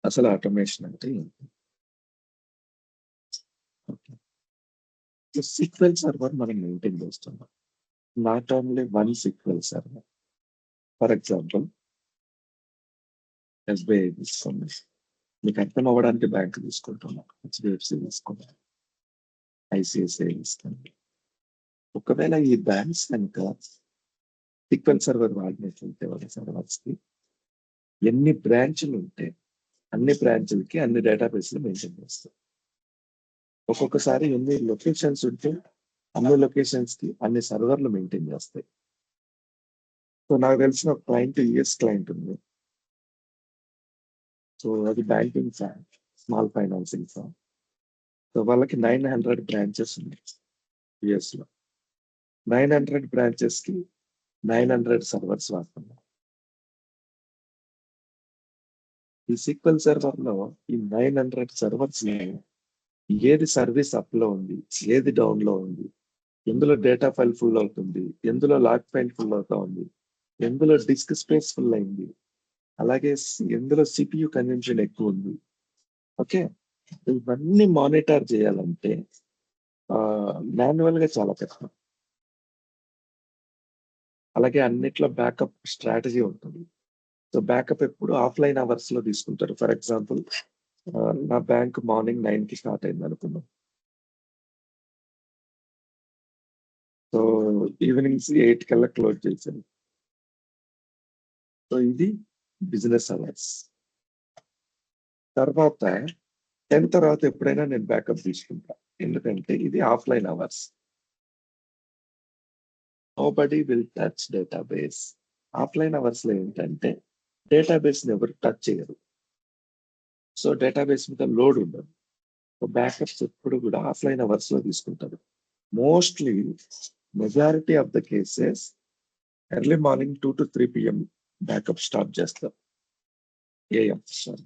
అసలు ఆటోమేషన్ అంటే ఏంటి? ఓకే. సీక్వెల్ సర్వర్ మనం మెయింటైన్ చేస్తున్నాం. Not only one sequel server. For example SBI తీసుకోండి. మీకు అర్థం అవ్వడానికి బ్యాంక్ తీసుకుంటున్నాం. హెచ్డిఎఫ్సి తీసుకున్నాం. ఐసిఐసిఐ తీసుకోండి. ఒకవేళ ఈ బ్యాంక్స్ కనుక సీక్వెల్ సర్వర్ వాడినట్లయితే వాళ్ళ సర్వర్స్ కి ఎన్ని బ్రాంచ్లు ఉంటే అన్ని బ్రాంచ్లకి అన్ని డేటాబేస్లు మెయింటైన్ చేస్తాం. ఒక్కొక్కసారి ఎన్ని లొకేషన్స్ ఉంటే అన్ని లొకేషన్స్ కి అన్ని సర్వర్లు మెయింటైన్ చేస్తాయి. సో నాకు తెలిసిన ఒక క్లయింట్ యుఎస్ క్లయింట్ ఉంది. సో అది banking firm, small financing firm. So వాళ్ళకి 900 బ్రాంచెస్ ఉన్నాయి యుఎస్ లో. 900 బ్రాంచెస్ కి 900 సర్వర్స్ వాడుతున్నాం. ఈ సీక్వెల్ సర్వర్ లో ఈ 900 సర్వర్స్ ఏది సర్వీస్ అప్ లో ఉంది, ఏది డౌన్ లో ఉంది, ఎందులో డేటా ఫైల్ ఫుల్ అవుతుంది, ఎందులో లాగ్ ఫైల్ ఫుల్ అవుతా ఉంది, ఎందులో డిస్క్ స్పేస్ ఫుల్ అయింది, అలాగే ఎందులో సిపియు కన్జంప్షన్ ఎక్కువ ఉంది. ఓకే, ఇవన్నీ మానిటర్ చేయాలంటే మాన్యువల్ గా చాలా కష్టం. అలాగే అన్నిట్లో బ్యాకప్ స్ట్రాటజీ ఉంటుంది. సో బ్యాకప్ ఎప్పుడు ఆఫ్లైన్ అవర్స్ లో తీసుకుంటారు. ఫర్ ఎగ్జాంపుల్ నా బ్యాంక్ మార్నింగ్ 9 కి స్టార్ట్ అయింది అనుకున్నాం. సో ఈవినింగ్ 8 కల్లా క్లోజ్ చేశాను. సో ఇది బిజినెస్ అవర్స్. తర్వాత 10 తర్వాత ఎప్పుడైనా నేను బ్యాకప్ తీసుకుంటా, ఎందుకంటే ఇది offline hours. Nobody will touch database. Offline hours లో ఏంటంటే డేటాబేస్ ని ఎవరు టచ్ చేయరు. సో డేటాబేస్ మీద లోడ్ ఉండదు. సో బ్యాకప్స్ ఎప్పుడు కూడా ఆఫ్లైన్ అవర్స్ లో తీసుకుంటారు. Mostly majority of the cases early morning 2 to 3 PM backup start చేస్తారు. AM sorry.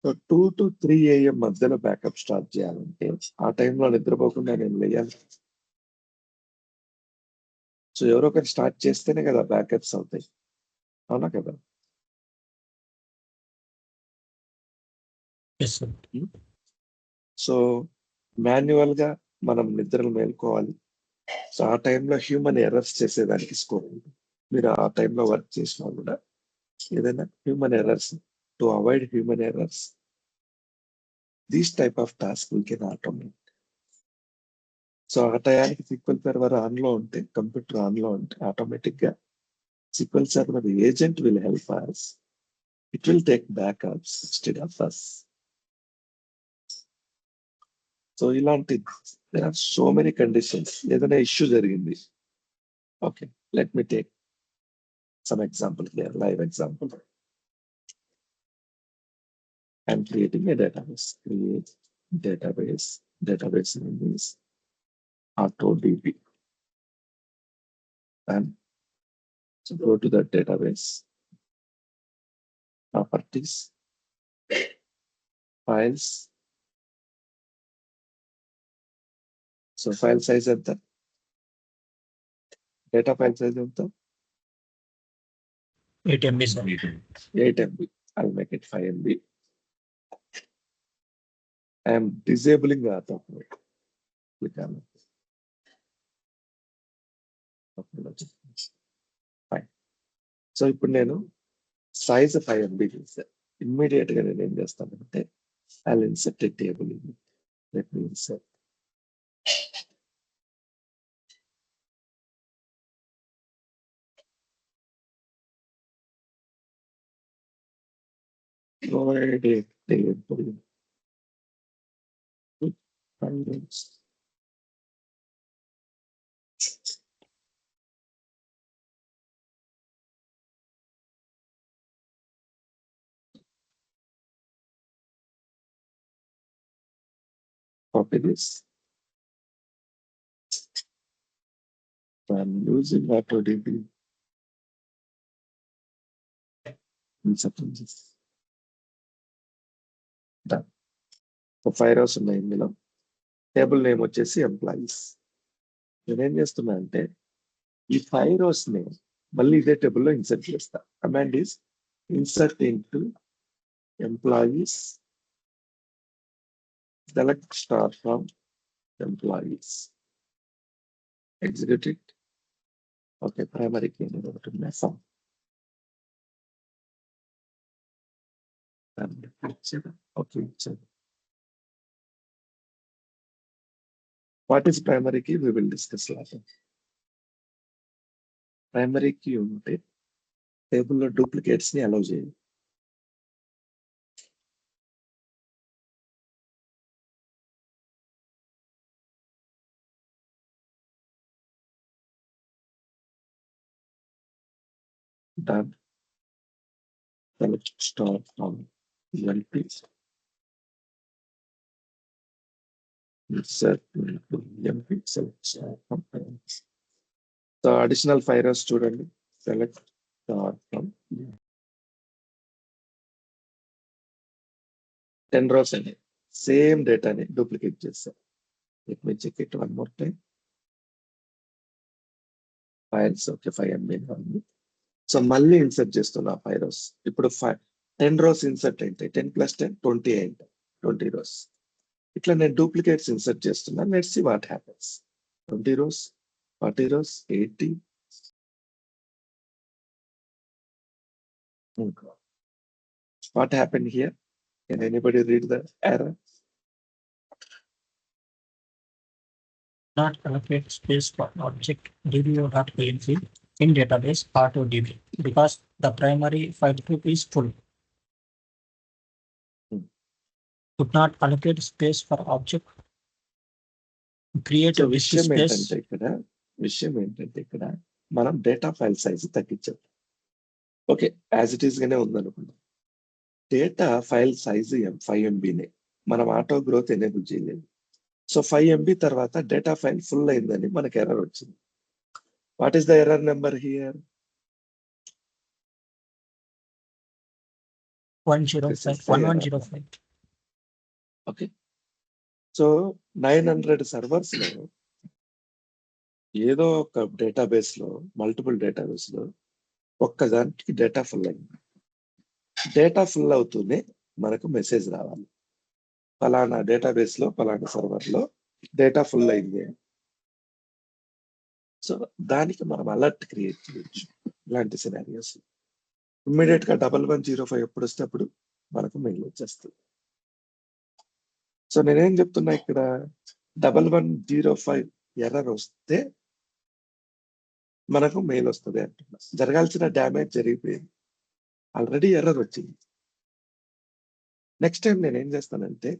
So 2 to 3 AM మధ్యలో బ్యాకప్ స్టార్ట్ చేయాలంటే ఆ టైంలో నిద్రపోకుండా నేను లేయాలి. సో ఎవరో ఒకరు స్టార్ట్ చేస్తేనే కదా బ్యాకప్స్ అవుతాయి, అవునా కదా? సో మాన్యువల్ గా మనం నిద్రలు మేల్కోవాలి. సో ఆ టైంలో హ్యూమన్ ఎర్రర్స్ చేసేదానికి స్కోప్ ఉంది. మీరు ఆ టైంలో వర్క్ చేసినా కూడా ఏదైనా human errors, to avoid human errors, these type of task we can automate. So ఆ టయానికి సీక్వెల్ సర్వర్ ఆన్ లో ఉంటే, కంప్యూటర్ ఆన్ లో ఉంటే ఆటోమేటిక్ గా sequel server agent will help us. It will take backups instead of us. So ఇలాంటి there are so many conditions. ఏదైనా issue జరిగింది. Okay, let me take some example here, live example. I'm creating a database. Create database. Database name is AutoDB. And so go to the database, properties, files. So file size at the data file size of the 8 MB, sir. 8 MB. I'll make it 5 MB. I am disabling the auto upload. Click on it. Fine. So ఇప్పుడు నేను size 5 MB చేశాను. Immediate గా నేను ఏం చేస్తానంటే I'll insert a table in it. Let me insert. Provide a table. Finance. Copy this. I'm using AutoDB. Insert this. Done. 5 rows ఉన్నాయి ఇందులో. Table name వచ్చేసి ఎంప్లాయీస్. నేనేం చేస్తున్నా అంటే ఈ 5 rows ని మళ్ళీ ఇదే టేబుల్లో ఇన్సర్ట్ చేస్తా. Command is insert into employees, select star from employees, execute it. Okay, primary key అనేది ఒకటి ఉన్నాయి. సమ్ ఓకే, ఇచ్చాను. What is primary key? We will discuss later. Primary key ఉంటే టేబుల్లో డూప్లికేట్స్ ని అలౌ చేయాలి. Done. Select star from LPs. Insert into MP. Select star from parents. So additional 5 rows చూడండి. Select star from 10 rows అని same డేటాని duplicate చేస్తాం. Let me check it one more time. Files okay 5 MB ఉంది. So మళ్ళీ insert చేస్తున్నా 5 rows. ఇప్పుడు 10 rows insert అయితే 10 + 10 20 అయింది. 20 rows. ఇట్లా నేను డూప్లికేట్స్ ఇన్సర్ట్ చేస్తున్నా. Let's see what happens. 20 rows, 40 rows, 80. What happened here? Can anybody read the error? Not allocate space for object dbo.png in database R2DB because the primary file group is full. Could not allocate space for object. Create So a disk విషయం space. ఏంటంటే ఇక్కడ మనం data file size తగ్గించాం. Okay, as it is గానే ఉందనుకున్నాం. Data file size 5 MBనే. మనం auto growth enable చేయలేదు. సో 5 MB తర్వాత డేటా ఫైల్ ఫుల్ అయిందని మనకి ఎర్రర్ వచ్చింది. What is the error number here? 1105. Okay, so 900 servers లో ఏదో ఒక డేటాబేస్ లో మల్టిపుల్ డేటాబేస్ లో ఒక్కదానికి డేటా ఫుల్ అయింది. డేటా ఫుల్ అవుతూనే మనకు మెసేజ్ రావాలి, ఫలానా డేటాబేస్ లో ఫలానా సర్వర్ లో డేటా ఫుల్ అయింది. సో దానికి మనం అలర్ట్ క్రియేట్ చేయొచ్చు. ఇలాంటి సినారియోస్ ఇమ్మీడియట్ గా 1105 ఎప్పుడు వస్తే అప్పుడు మనకు మెయిల్ వచ్చేస్తుంది. సో నేనేం చెప్తున్నా ఇక్కడ 1105 ఎర్రర్ వస్తే మనకు మెయిల్ వస్తుంది అంటున్నా. జరగాల్సిన డ్యామేజ్ జరిగిపోయింది, ఆల్రెడీ ఎర్రర్ వచ్చింది. నెక్స్ట్ టైం నేను ఏం చేస్తానంటే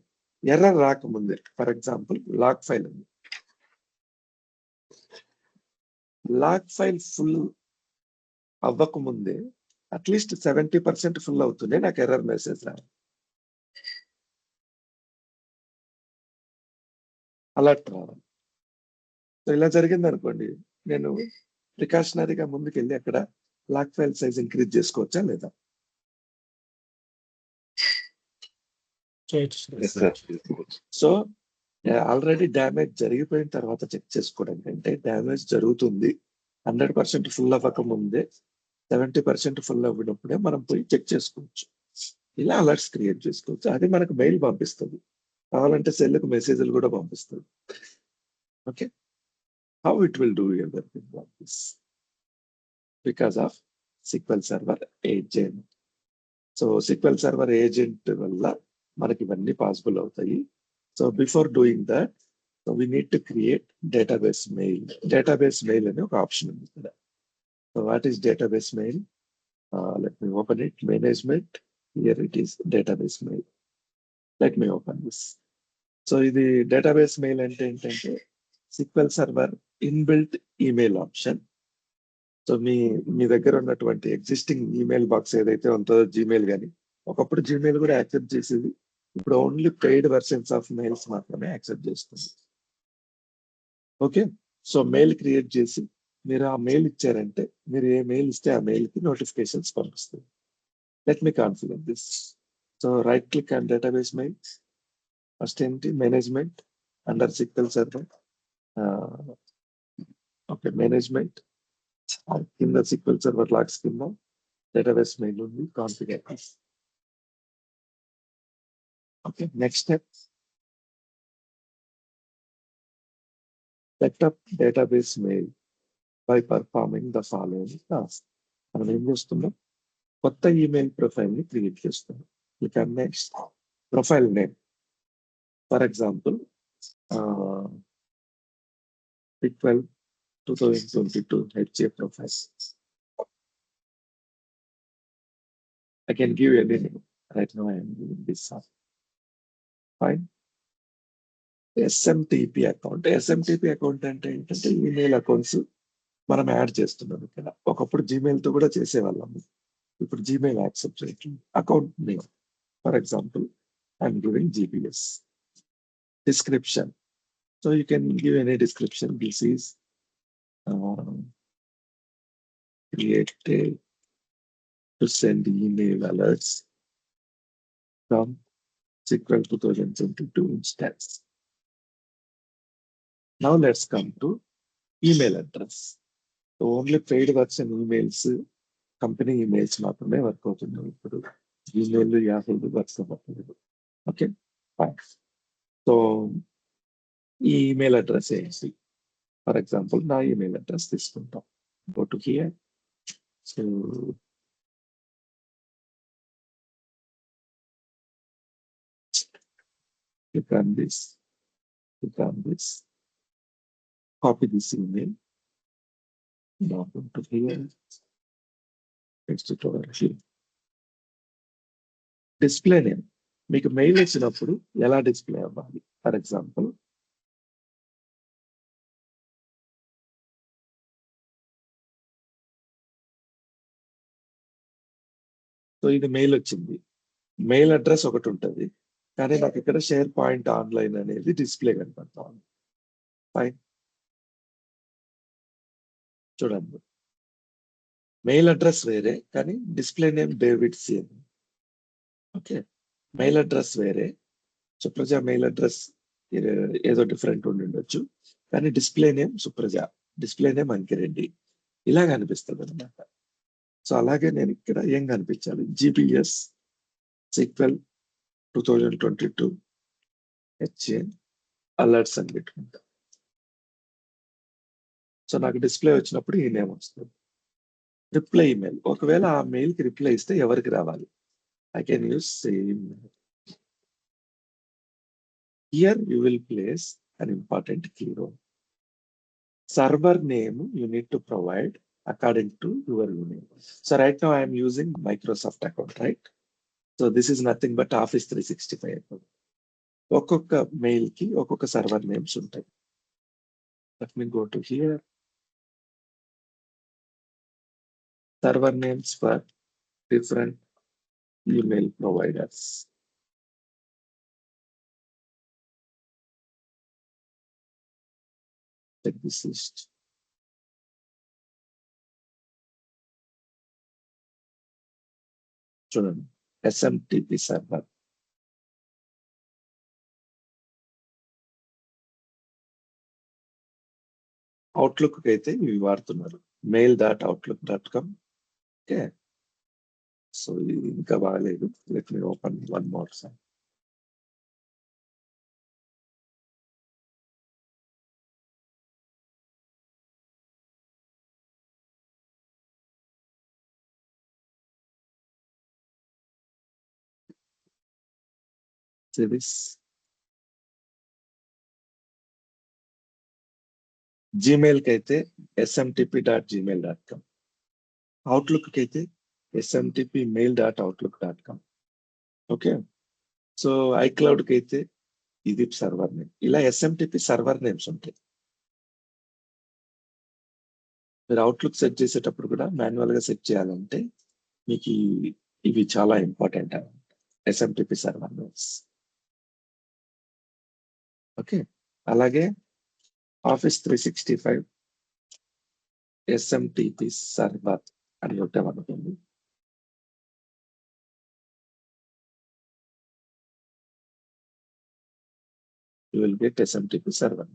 ఎర్రర్ రాకముందే, ఫర్ ఎగ్జాంపుల్ లాగ్ ఫైల్ ఉంది, లాగ్ ఫైల్ ఫుల్ అవ్వకముందే అట్లీస్ట్ 70% ఫుల్ అవుతుంది నాకు ఎర్రర్ మెసేజ్ రావాలి, అలర్ట్ రావాలి. సో ఇలా జరిగింది అనుకోండి, నేను ప్రికాషనరీగా ముందుకెళ్ళి అక్కడ లాగ్ ఫైల్ సైజ్ ఇంక్రీజ్ చేసుకోవచ్చా లేదా? సో ఆల్రెడీ డ్యామేజ్ జరిగిపోయిన తర్వాత చెక్ చేసుకోవడం కంటే డ్యామేజ్ జరుగుతుంది 100% ఫుల్ అవ్వక ముందే 70% ఫుల్ అవ్వనప్పుడే మనం పోయి చెక్ చేసుకోవచ్చు. ఇలా అలర్ట్స్ క్రియేట్ చేసుకోవచ్చు. అది మనకు మెయిల్ పంపిస్తుంది, కావాలంటే సెల్కు మెసేజ్లు కూడా పంపిస్తుంది. Okay, how it will do everything like this because of SQL server agent. So SQL server agent వల్ల మనకి ఇవన్నీ పాసిబుల్ అవుతాయి. So before doing that, so we need to create database mail. Database mail అనే ఒక option ఉంది ఇక్కడ. So what is database mail? Let me open it. Management, here it is database mail. Let me open this. So ఇది database mail అంటే ఏంటంటే SQL server inbuilt email option. So మీ దగ్గర ఉన్నటువంటి ఎగ్జిస్టింగ్ ఈమెయిల్ బాక్స్ ఏదైతే ఉంటుందో, Gmail కానీ, ఒకప్పుడు జీమెయిల్ కూడా యాక్సెప్ట్ చేసేది, ఇప్పుడు only paid versions of mails మాత్రమే యాక్సెప్ట్ చేస్తుంది. ఓకే, సో మెయిల్ క్రియేట్ చేసి మీరు ఆ మెయిల్ ఇచ్చారంటే, మీరు ఏ మెయిల్ ఇస్తే ఆ మెయిల్ కి నోటిఫికేషన్స్ పంపిస్తుంది. Let me configure this. So right click on database mail. First ఏంటి? Management under SQL server. Okay, management. కింద SQL సర్వర్ లాగ్స్ కింద డేటాబేస్ మెయిల్ ఉంది, configure. Okay, next step, setup database mail by performing the following task. మనం ఏం చేస్తున్నాం, కొత్త email profile ని create చేస్తున్నాం. ఇక next profile name, for example P12 2022 HA profile. I can give you any name. Right now I am giving this one. Fine. SMTP account. SMTP account అంటే ఏంటంటే email accounts మనం add చేస్తున్నాం ఇక్కడ. ఒకప్పుడు Gmail తో కూడా చేసేవాళ్ళము, ఇప్పుడు జీమెయిల్ యాక్సెప్ట్ చేయట్లేదు. Account name, for example I'm giving GPS. Description, so you can give any description. This is created to send email alerts from SQL 2022 instance. Now let's come to email address. So only paid version emails, company emails మాత్రమే work అవుతున్నాయి ఇప్పుడు. Gmail, Yahoo work అవ్వట్లేదు. Okay fine. So ఈ email address ఏంటి, for example నా email address తీసుకుంటాం. Go to here. So click on this, copy this email, now go to here, paste it over here. Display name, మీకు mail వచ్చినప్పుడు ఎలా display అవ్వాలి, for example so ఇది mail వచ్చింది, mail address ఒకటి ఉంటుంది, కానీ నాకు ఇక్కడ షేర్ పాయింట్ ఆన్లైన్ అనేది డిస్ప్లే కనపడతా ఉంది. ఫైన్, చూడండి మెయిల్ అడ్రస్ వేరే కానీ display name David same. Okay, mail address వేరే, సుప్రజ మెయిల్ అడ్రస్ ఏదో డిఫరెంట్ ఉండి ఉండొచ్చు, కానీ display name Supraja, display name Ankireddy, ఇలా కనిపిస్తుంది అనమాట. సో అలాగే నేను ఇక్కడ ఏం కనిపించాలి, GPS SQL 2022 HA అలర్ట్స్ అని పెట్టుకుంటా. సో నాకు డిస్ప్లే వచ్చినప్పుడు ఈ నేమ్ వస్తుంది. రిప్లై ఈమెయిల్, ఒకవేళ ఆ మెయిల్ కి రిప్లై ఇస్తే ఎవరికి రావాలి, I can use same. Here you will place an important key role. Server name you need to provide according to your name. So right now I am using Microsoft account, right? So this is nothing but Office 365 account. ఒక్కొక్క mail కి ఒక్కొక్క server names ఉంటాయి. Let me go to here. Server names for different email providers. Check this list. చూడండి, SMTP server, Outlook అయితే ఇవి వాడుతున్నారు, mail.outlook.com. Okay, so ఇది ఇంకా బాగాలేదు. Let me open one more sign. Series Gmail కి అయితే smtp.gmail.com, అవుట్లుక్ కి అయితే smtp.mail.outlook.com. ఓకే, సో iCloud కి అయితే ఇది సర్వర్ నేమ్. ఇలా SMTP సర్వర్ నేమ్స్ ఉంటాయి. మీరు అవుట్లుక్ సెట్ చేసేటప్పుడు కూడా మాన్యువల్ గా సెట్ చేయాలంటే మీకు ఇవి చాలా ఇంపార్టెంట్ అన్నమాట, SMTP సర్వర్ నేమ్స్. ఓకే, అలాగే Office 365 SMTP సర్వర్ అని కొట్టామనుకోండి, you will get SMTP server.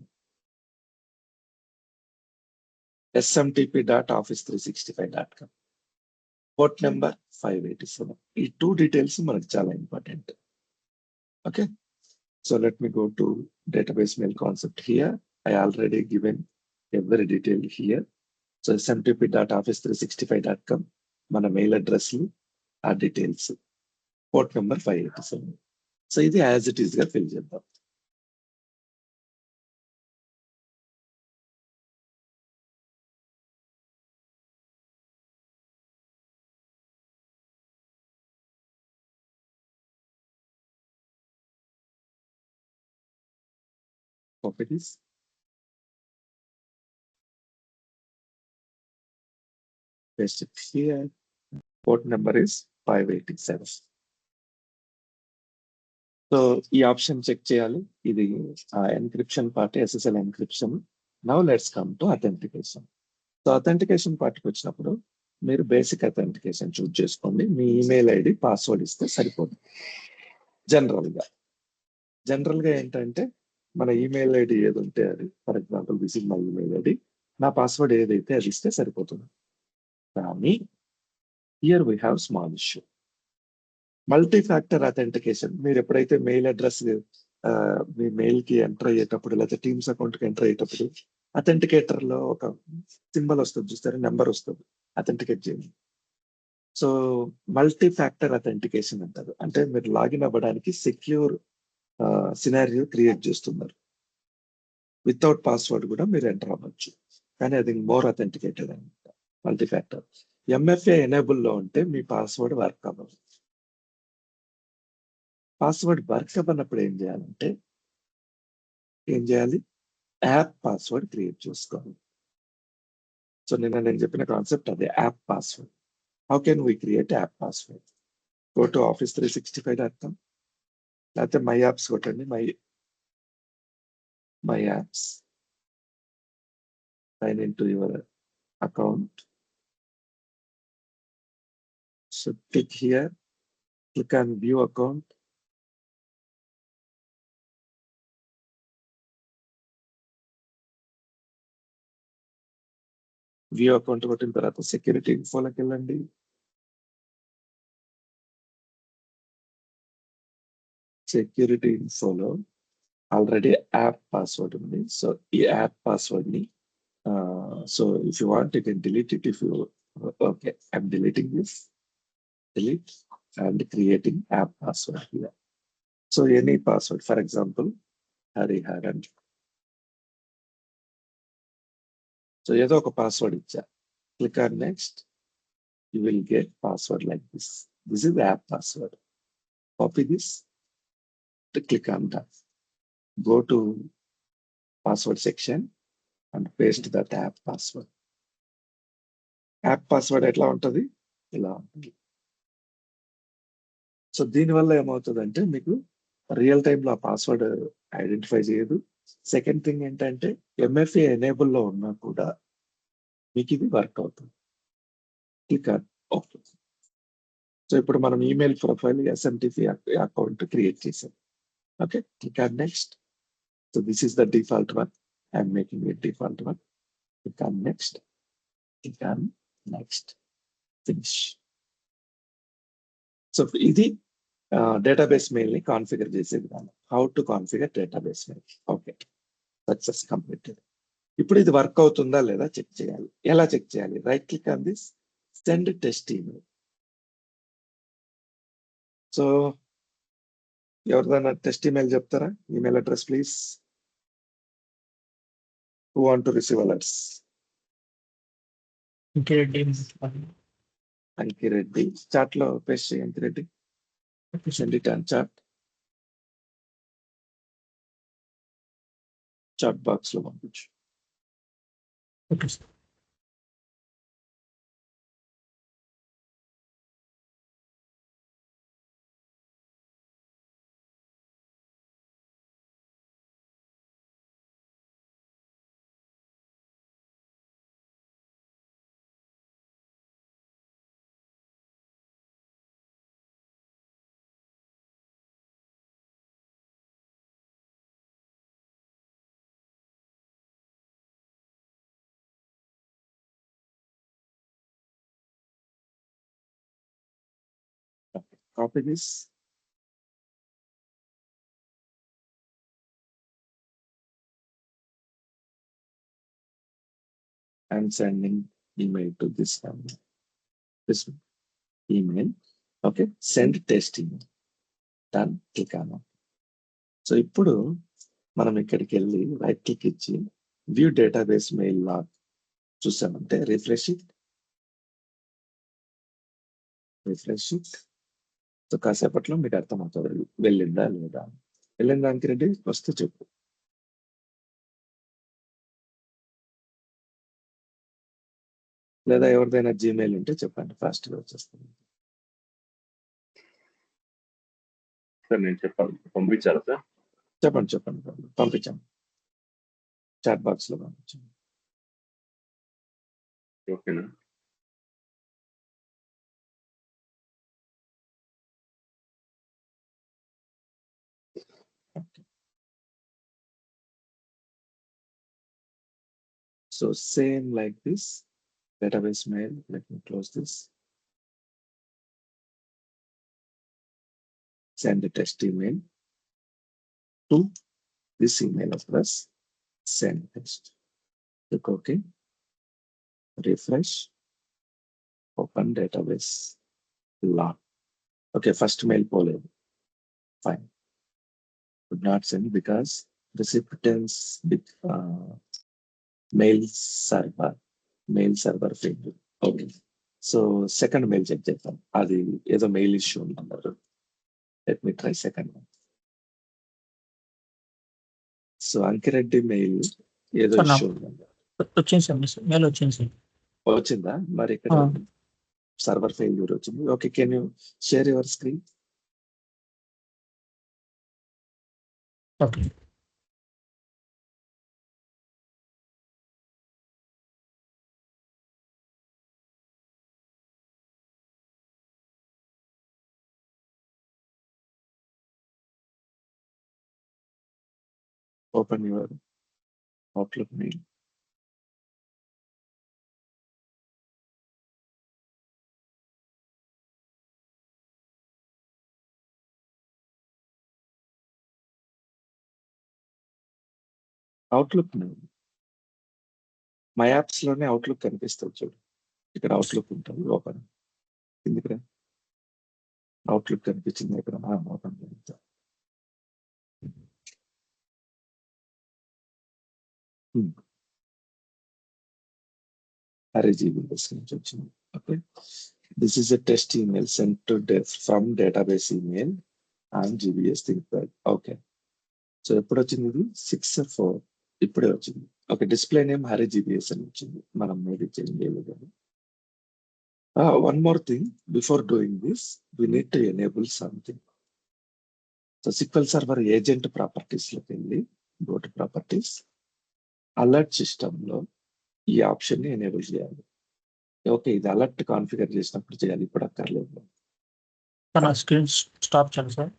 smtp.office365.com. Port number 587. ఈ 2 డీటెయిల్స్ మనకు చాలా important. Okay, so let me go to database mail concept here. I already given every detail here. So smtp.office365.com మన mail address ఆ details, port number 587. So ఇది as it is గా fill చేద్దాం. Copy this. Paste it here. Port number is 587. So ఈ option check చేయాలి. ఇది encryption part, SSL encryption. Now let's come to authentication. So authentication పార్ట్కి వచ్చినప్పుడు మీరు బేసిక్ అథెంటికేషన్ చూస్ చేసుకోండి. మీ ఈమెయిల్ ఐడి పాస్వర్డ్ ఇస్తే సరిపోతుంది. జనరల్ గా ఏంటంటే మన ఈమెయిల్ ఐడి ఏది ఉంటే అది, for example this is my email ID, నా పాస్వర్డ్ ఏదైతే అది ఇస్తే సరిపోతుంది. కానీ here we have small issue. Multi factor authentication. మీరు ఎప్పుడైతే మెయిల్ అడ్రస్ మీ మెయిల్ కి ఎంటర్ అయ్యేటప్పుడు, లేకపోతే టీమ్స్ అకౌంట్ కి ఎంటర్ అయ్యేటప్పుడు అథెంటికేటర్ లో ఒక సింబల్ వస్తుంది చూస్తారా, నెంబర్ వస్తుంది అథెంటికేట్ చేయండి. సో మల్టీ ఫ్యాక్టర్ అథెంటికేషన్ అంటారు. అంటే మీరు లాగిన్ అవ్వడానికి సెక్యూర్ సినారియో క్రియేట్ చేస్తున్నారు. వితౌట్ పాస్వర్డ్ కూడా మీరు ఎంటర్ అవ్వచ్చు, కానీ అది మోర్ అథెంటికేటెడ్ అనమాట మల్టీ ఫ్యాక్టర్. MFA ఎనేబుల్ లో ఉంటే మీ పాస్వర్డ్ వర్క్ అవ్వదు. పాస్వర్డ్ వర్క్ అవ్వనప్పుడు ఏం చేయాలి, యాప్ పాస్వర్డ్ క్రియేట్ చేసుకోవాలి. సో నేను చెప్పిన కాన్సెప్ట్ అదే, app password. How can we create app password? Go to office365.com, లేకపోతే మై యాప్స్ కొట్టండి. My apps, sign in to your account. So click here, click on view account. View account కొట్టిన తర్వాత security ఇన్ఫోలోకి వెళ్ళండి. Security ఇన్ఫోలో already app password ఉంది. So ఈ app password ని so if you want you can delete it. If you okay, I'm deleting this. delete and creating app password here. So any password, for example, Hariharan. So ఏదో ఒక password ఇచ్చా. Click on next. You will get password like this. This is the app password. Copy this. Click on that. Go to password section and paste that app password. App password ఎట్లా ఉంటుంది? ఇలా ఉంటుంది. So దీనివల్ల ఏమవుతుందంటే మీకు real టైంలో ఆ password identify చేయదు. సెకండ్ థింగ్ ఏంటంటే MFA ఎనేబుల్లో ఉన్నా కూడా మీకు ఇది వర్క్ అవుతుంది. Click okay. సో ఇప్పుడు మనం email profile SMTP account create చేసాం. Okay, click on next. So this is the default one. I'm making it default one. Click on next. Click on next. Finish. So ఇది database mail ని configure చేసే విధానం. How to configure database mail. Okay, success completed. ఇప్పుడు ఇది work అవుతుందా లేదా check చేయాలి. ఎలా చెక్ చేయాలి? Right click on this, send test email. So ఎవరిదైనా టెస్ట్ ఈమెయిల్ చెప్తారా? Email address please. Who want to receive alerts? Ankireddy. Chat లో పేస్ట్ చేయి Ankireddy. Send it on chat box లో పంపించు. Okay, sir. copy this. I'm sending email to this number. This email. Okay, send test email. Done. Click on it. So ఇప్పుడు మనం ఇక్కడికి వెళ్ళి right click ఇచ్చి view database mail log చూసామంటే refresh it. So కాసేపట్లో మీకు అర్థమవుతుంది వెళ్ళిందా లేదా. వెళ్ళిన దానికి రెడ్డి వస్తే చెప్పు. లేదా ఎవరిదైనా జీమెయిల్ ఉంటే చెప్పండి, ఫాస్ట్గా వచ్చేస్తుంది. సార్ నేను చెప్పాలి, పంపించాలా సార్? చెప్పండి పంపించాము, చాట్ బాక్స్ లో పంపించాము. ఓకేనా? So same like this database mail. Let me close this. Send the test email to this email address. Send test. Click OK. Refresh. Open database log. Okay, first mail pole. Fine. Could not send because recipient's mail server failed. Okay. So second mail check చేద్దాం. అది ఏదో mail issue ఉందన్నారు. Let me try second one. So Ankireddy mail ఏదో issue ఉందన్నారు. Mail వచ్చిందా? మరి ఇక్కడ server failure వచ్చింది. Okay, can you share your screen? Okay. Open your Outlook mail. Outlook my apps లోనే అవుట్లుక్ కనిపిస్తుంది చూడు. ఇక్కడ అవుట్లుక్ ఉంటుంది, ఓపెన్ కిందికి అవుట్లుక్ కనిపించింది ఇక్కడ. ఓపెన్ చేద్దాం. RGB నుంచి వచ్చింది. Okay, this is a test email sent to from database email and GBS ThinkPad. Okay, so ఎప్పుడు వచ్చింది ఇది? 6/4 ఇప్పుడే వచ్చింది. Okay, display name Hari GBS అని వచ్చింది. మనం మేబీ చేంజ్ చేయలేదు. One more thing before doing this we need to enable something. So SQL server agent properties లోకి వెళ్ళి go to properties, alert system లో ఈ ఆప్షన్ ని ఎనేబుల్ చేయాలి. ఓకే, ఇది అలర్ట్ కాన్ఫిగర్ చేసినప్పుడు చేయాలి, ఇప్పుడు అక్కర్లేదు. స్క్రీన్ స్టాప్ చేయండి సార్.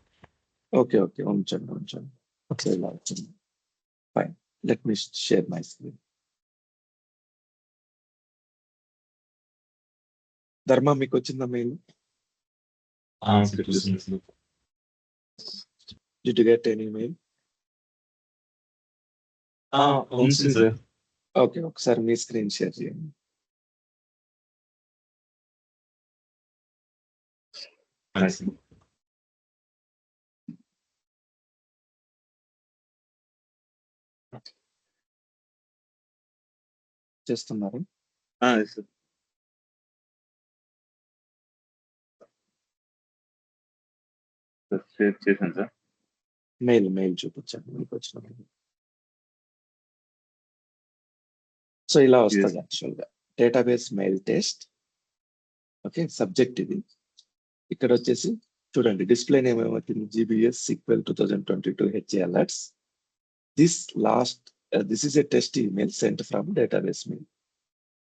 ఓకే ఉంచండి. సో ఇలా వచ్చింది. Fine, let me share my screen. ధర్మ మీకు వచ్చిందా mail? Did you get any mail? Okay, ఒకసారి మీ స్క్రీన్ షేర్ చేయండి. చేస్తున్నారు? షేర్ చేశాను సార్. మెయిల్ చూపించండి మీకు వచ్చిన. సో ఇలా వస్తుంది యాక్చువల్ గా database mail test. Okay, subject ఇది. ఇక్కడ వచ్చేసి చూడండి డిస్ప్లే నేమ్ ఏమవుతుంది? GBS SQL 2022 HA alerts. This is a test email sent from database mail.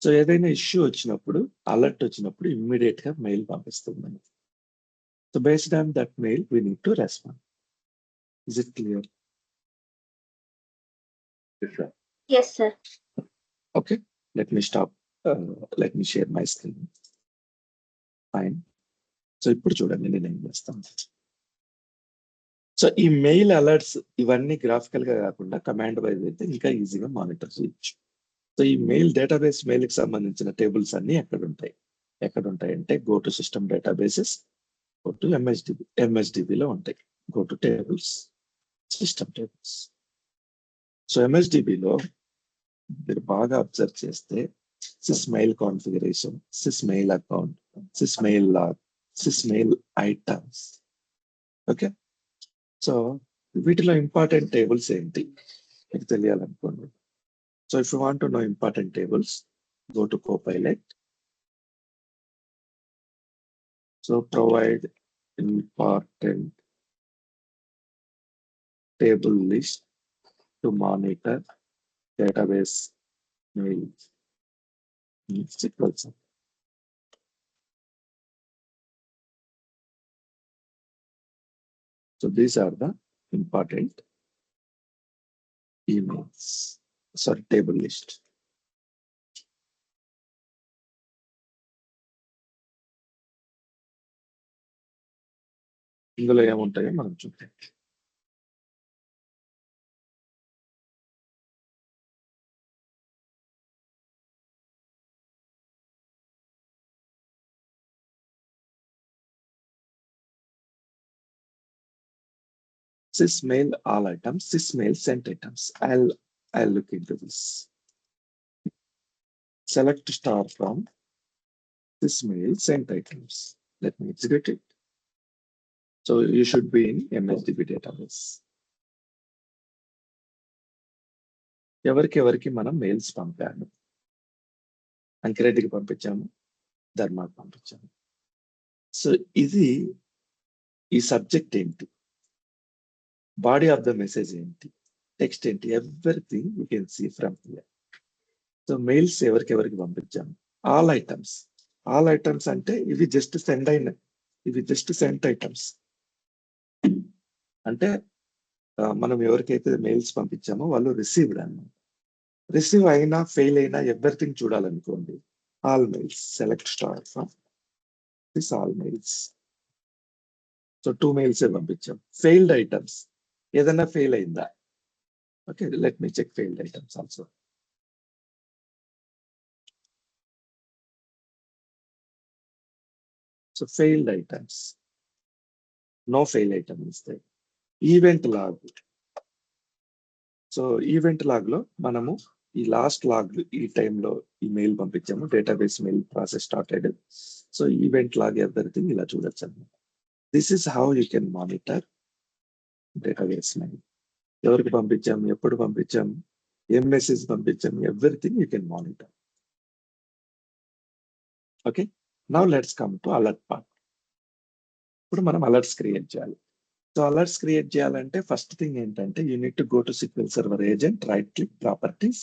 So ఏదైనా ఇష్యూ వచ్చినప్పుడు, అలర్ట్ వచ్చినప్పుడు ఇమ్మీడియట్ గా మెయిల్ పంపిస్తుంది. So based on that mail we need to respond. Is it clear? Yes, sir. Okay, let me stop. Let me share my screen. Fine. So ఇప్పుడు చూడండి నేను ఏం చేస్తాను. సో ఈ మెయిల్ అలర్ట్స్ ఇవన్నీ గ్రాఫికల్ గా కాకుండా కమాండ్ వైజ్ అయితే ఇంకా ఈజీగా మానిటర్ చేయొచ్చు. సో ఈ మెయిల్ డేటాబేస్ మెయిల్ కి సంబంధించిన టేబుల్స్ అన్ని ఎక్కడ ఉంటాయి అంటే go to system databases, go to ఎంఎస్డిబిలో ఉంటాయి. Go to tables, system tables. So ఎంఎస్డిబిలో మీరు బాగా అబ్జర్వ్ చేస్తే sysmail configuration, sysmail account, sysmail log, sysmail items. Okay, so వీటిలో ఇంపార్టెంట్ టేబుల్స్ ఏంటి మీకు తెలియాలనుకోండి. So if you want to know important tables, go to Copilot. So provide important table list to monitor database mails. SQL. So these are the important emails. Sorry, table list. ఇందులో ఏముంటాయో మనం చూద్దాం. Sysmail all items, Sysmail sent items. I'll look into this. Select star from Sysmail sent items. Let me execute it. So you should be in MSDB database. ఎవరికి మనం mails పంపాము. అంకిరెడ్డికి పంపించాము, ధర్మాకి పంపించాము. So ఇది ఈ subject ఏంటి, body of the message ఏంటి, text ఏంటి, everything you can see from here. So mails ఎవరికి పంపించాము. All items అంటే ఇవి జస్ట్ సెండ్ ఐటమ్స్. అంటే మనం ఎవరికైతే మెయిల్స్ పంపించామో వాళ్ళు రిసీవ్డ్ అన్నమాట. రిసీవ్ అయినా ఫెయిల్ అయినా ఎవ్రీథింగ్ చూడాలనుకోండి, all mails, select star from this all mails. So 2 mails పంపించాం. ఫెయిల్డ్ ఐటమ్స్, ఏదైనా ఫెయిల్ అయిందా? Okay, let me check failed items also. So failed items, no fail item is there. Event log. So event log లో మనము ఈ last log ఈ టైంలో ఈ mail పంపించాము, database mail process started. So event log everything ఇలా చూడొచ్చు అన్నమాట. This is how you can monitor database mail. ఎవరికి పంపించాము, ఎప్పుడు పంపించాము, ఏం మెసేజ్ పంపించాము, everything you can monitor. Okay, now let's come to alert part. ఇప్పుడు మనం అలర్ట్స్ క్రియేట్ చేయాలి. సో అలర్ట్స్ క్రియేట్ చేయాలంటే ఫస్ట్ థింగ్ ఏంటంటే you need to go to SQL Server Agent, right click, properties.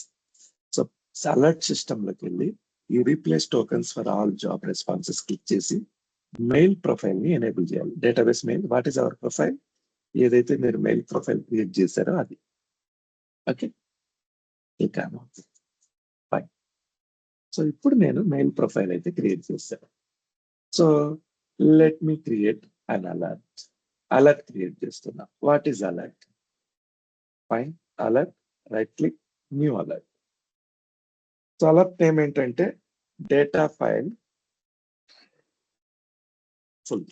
So alert system లోకి వెళ్ళి ఈ replace tokens for all job responses click చేసి mail profile ని ఎనేబుల్ చేయాలి. Database mail, what is our profile? ఏదైతే మీరు mail profile create చేశారో అది. Okay, fine. సో ఇప్పుడు నేను మెయిల్ ప్రొఫైల్ అయితే క్రియేట్ చేశాను. So let me create an alert create చేస్తున్నా. What is alert? Fine, alert, right click, new alert. So alert name ఏంటంటే data file full.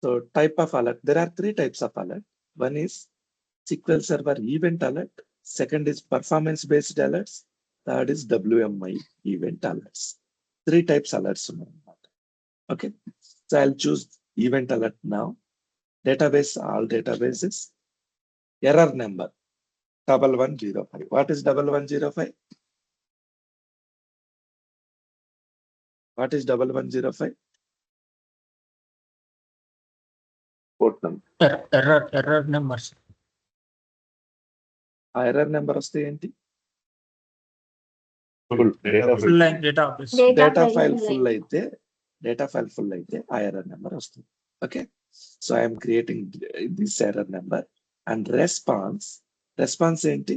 So type of alert, there are 3 types of alert. One is SQL Server event alert, second is performance based alerts, third is WMI event alerts. 3 types alerts. Okay, so I'll choose event alert now. Database, all databases. Error number 1105. What is 1105? What is 1105? Port number. Error numbers. ఆ error number వస్తే ఏంటి? Full line database. Data file full అయితే ఆ error number వస్తుంది. Okay, so I'm creating this error number and response ఏంటి?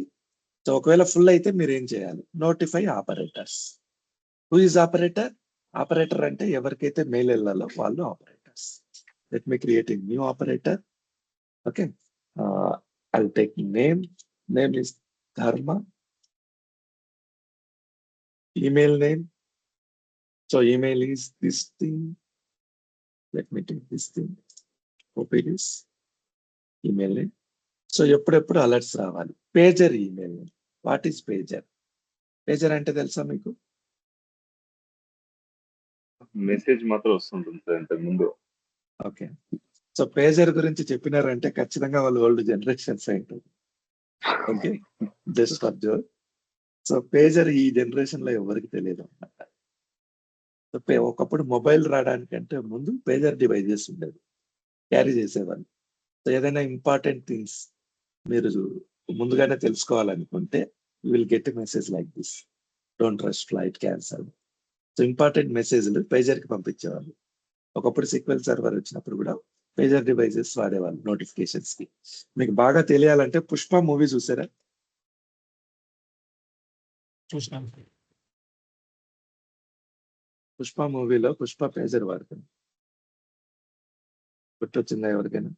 So ఒకవేళ full అయితే మీరు ఏం చేయాలి? Notify operators. Who is operator? Operator అంటే ఎవరికైతే మెయిల్ వెళ్ళాలో వాళ్ళు operators. Let me create a new operator. Okay, I'll take name. Name is Dharma. Email name. So email is this thing. Let me take this thing. Copy this. Email name. So ఎప్పుడెప్పుడు alerts రావాలి. Pager email. What is pager? Pager అంటే తెలుసా మీకు? Message మాత్రం వస్తుంటుంది sir ఇంతకు ముందు. Okay, so pager గురించి చెప్పినారంటే ఖచ్చితంగా వాళ్ళు ఓల్డ్ జనరేషన్స్ అయింటారు. Okay, just for joke. So pager ఈ జనరేషన్ లో ఎవరికి తెలియదు అన్నమాట. సో ఒకప్పుడు మొబైల్ రావడానికంటే ముందు పేజర్ డివైజెస్ ఉండేవి, క్యారీ చేసేవాళ్ళు. సో ఏదైనా ఇంపార్టెంట్ థింగ్స్ మీరు ముందుగానే తెలుసుకోవాలనుకుంటే you will get a message like this, don't rush, flight cancel. So important మెసేజ్లు పేజర్ కి పంపించేవాళ్ళు. ఒకప్పుడు సిక్వెల్ సర్వర్ వచ్చినప్పుడు కూడా పేజర్ డివైజెస్ వాడేవాళ్ళు నోటిఫికేషన్స్ కి. మీకు బాగా తెలియాలంటే పుష్ప మూవీ చూసారా? చూసినాం. పుష్ప మూవీలో పుష్ప పేజర్ వాడుతుంది, గుర్తొచ్చిందా ఎవరికైనా?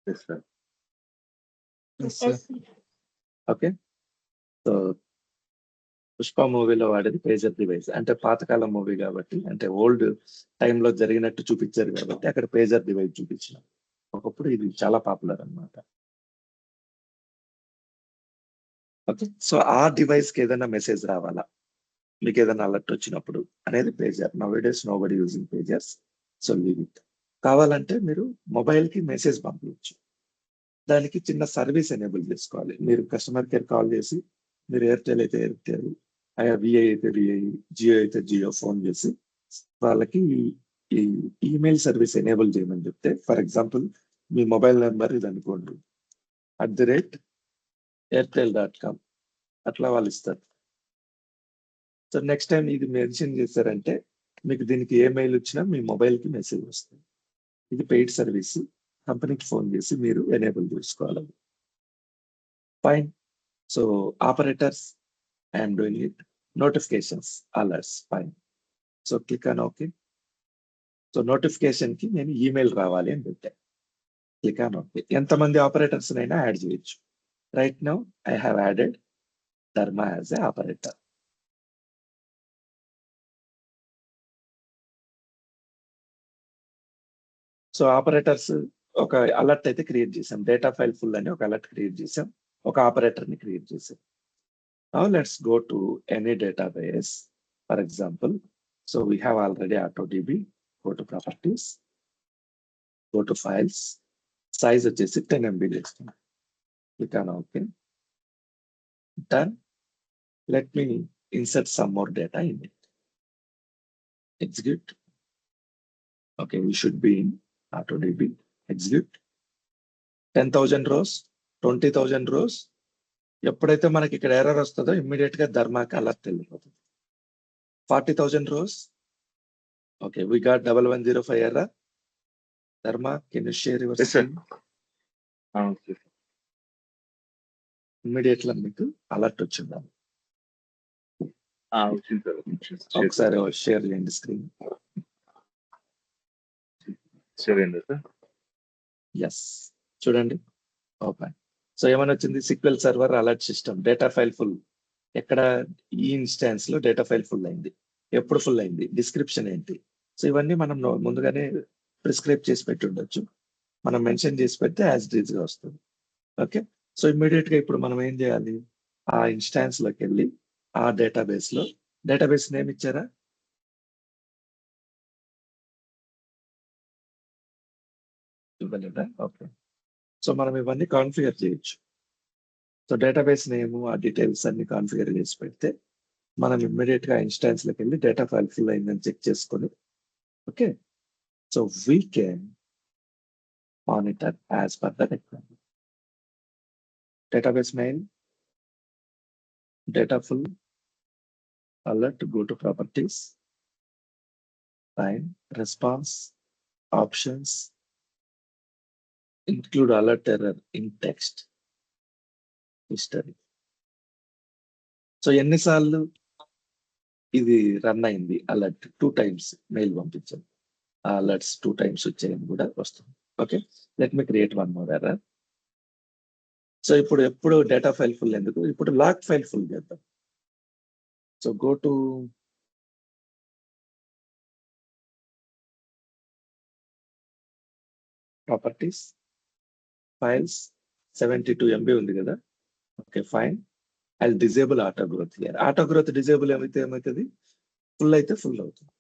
Yes, sir. Yes, sir. Okay, so Pushpa మూవీలో వాడేది పేజర్ డివైస్. అంటే పాతకాలం మూవీ కాబట్టి, అంటే ఓల్డ్ టైంలో జరిగినట్టు చూపించారు కాబట్టి అక్కడ పేజర్ డివైస్ చూపించిన. ఒకప్పుడు ఇది చాలా పాపులర్ అన్నమాట. ఓకే, సో ఆ డివైస్ కి ఏదైనా మెసేజ్ రావాలా, మీకు ఏదైనా అలర్ట్ వచ్చినప్పుడు అనేది pager. Nowadays nobody using pagers, so leave it. కావాలంటే మీరు మొబైల్ కి మెసేజ్ పంపించచ్చు. దానికి చిన్న సర్వీస్ ఎనేబుల్ చేసుకోవాలి. మీరు కస్టమర్ కేర్ కాల్ చేసి, మీరు ఎయిర్టెల్ అయితే ఎయిర్టెల్, విఐ అయితే విఐ, జియో అయితే జియో ఫోన్ చేసి వాళ్ళకి ఈ ఈమెయిల్ సర్వీస్ ఎనేబుల్ చేయమని చెప్తే, for example me mobile number ఇది అనుకోండి, @airtel.com, అట్లా వాళ్ళు ఇస్తారు. సో నెక్స్ట్ టైం ఇది మెన్షన్ చేశారంటే మీకు దీనికి ఏ మెయిల్ వచ్చినా మీ మొబైల్ కి మెసేజ్ వస్తుంది. ఇది పెయిడ్ సర్వీస్, కంపెనీకి ఫోన్ చేసి మీరు ఎనేబుల్ చేసుకోవాలి. Fine. So operators, I'm doing it. Notifications, alerts, fine. So click on okay. So notification కి నేను ఈమెయిల్ రావాలి అని పెట్టాను. Click on okay. ఎంతమంది ఆపరేటర్స్ అయినా యాడ్ చేయొచ్చు. Right now I have added Dharma as a operator. So operators ఒక alert అయితే క్రియేట్ చేసాం. డేటా ఫైల్ ఫుల్ అని ఒక అలర్ట్ క్రియేట్ చేసాం, ఒక ఆపరేటర్ ని క్రియేట్ చేసాం. Now let's go to any database. For example, so we have already AutoDB. Go to properties, go to files, size వచ్చేసి 10 MB చేస్తున్నాం. Click on okay. Done. Let me insert some more data in it. Execute. Okay, we should be in AutoDB. Execute. 10,000 rows, 20,000 rows. ఎప్పుడైతే మనకి ఇక్కడ error వస్తుందో immediate గా ధర్మాకి alert వెళ్ళిపోతుంది. 40,000 rows. Okay, we got 1105 error. ధర్మ, can you share your Yes, sir. screen? Okay, sir. Immediate గా మీకు alert వచ్చిందా? వచ్చింది సార్. ఒకసారి షేర్ చేయండి స్క్రీన్. సరేండి సార్. ఎస్, చూడండి, ఓపెన్. సో ఏమని వచ్చింది? Sequel server alert system, data file full. ఎక్కడ? ఈ ఇన్స్టాన్స్ లో డేటా ఫైల్ ఫుల్ అయింది. ఎప్పుడు ఫుల్ అయింది? డిస్క్రిప్షన్ ఏంటి? సో ఇవన్నీ మనం ముందుగానే ప్రిస్క్రైబ్ చేసి పెట్టి ఉండొచ్చు. మనం మెన్షన్ చేసి పెడితే యాజ్ ఇట్ ఈజ్ గా వస్తుంది. ఓకే, సో ఇమ్మీడియట్ గా ఇప్పుడు మనం ఏం చేయాలి? ఆ ఇన్స్టాన్స్ లోకి వెళ్ళి ఆ డేటాబేస్ లో, డేటాబేస్ నేమ్ ఇచ్చారా? ఇవ్వలేదా? ఓకే, సో మనం ఇవన్నీ కాన్ఫిగర్ చేయొచ్చు. సో డేటాబేస్ నేమ్, ఆ డీటెయిల్స్ అన్ని కాన్ఫిగర్ చేసి పెడితే మనం ఇమ్మీడియట్ గా ఇన్స్టాన్స్ లోకి వెళ్ళి డేటా ఫైల్ ఫుల్ అయిందని చెక్ చేసుకొని, okay, so we can monitor as per the requirement. Database main, data full, alert, go to properties, fine, response, options, include alert error in text, history. So ఎన్నిసార్లు ఇది run అయింది alert 2 times mail పంపించాను. ఆ alerts 2 times వచ్చాయని కూడా వస్తుంది. Okay, let me create one more error. So ఇప్పుడు ఎప్పుడు డేటా ఫైల్ ఫుల్ ఎందుకు, ఇప్పుడు లాగ్ ఫైల్ ఫుల్ చేద్దాం. So go to properties, files, 72 MB ఉంది కదా. Okay fine, I disable auto growth here. Auto growth disable ఏమవుతుంది, ఫుల్ అయితే full అవుతుంది.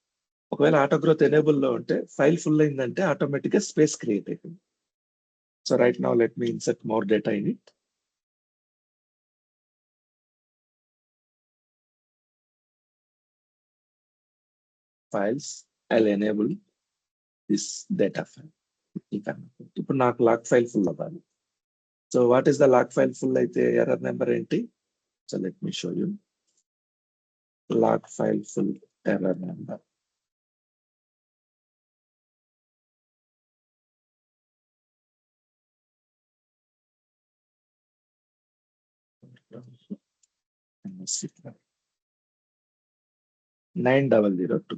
ఒకవేళ ఆటో గ్రోత్ ఎనేబుల్ లో ఉంటే ఫైల్ ఫుల్ అయిందంటే ఆటోమేటిక్ గా స్పేస్ క్రియేట్ అవుతుంది. So right now let me insert more data in it. Files, I enable this data file. ఇప్పుడు నాకు లాగ్ ఫైల్ ఫుల్ అవ్వాలి. So what is the log file full అయితే error number ఏంటి? So let me show you. Log file full error number. Nine 9002.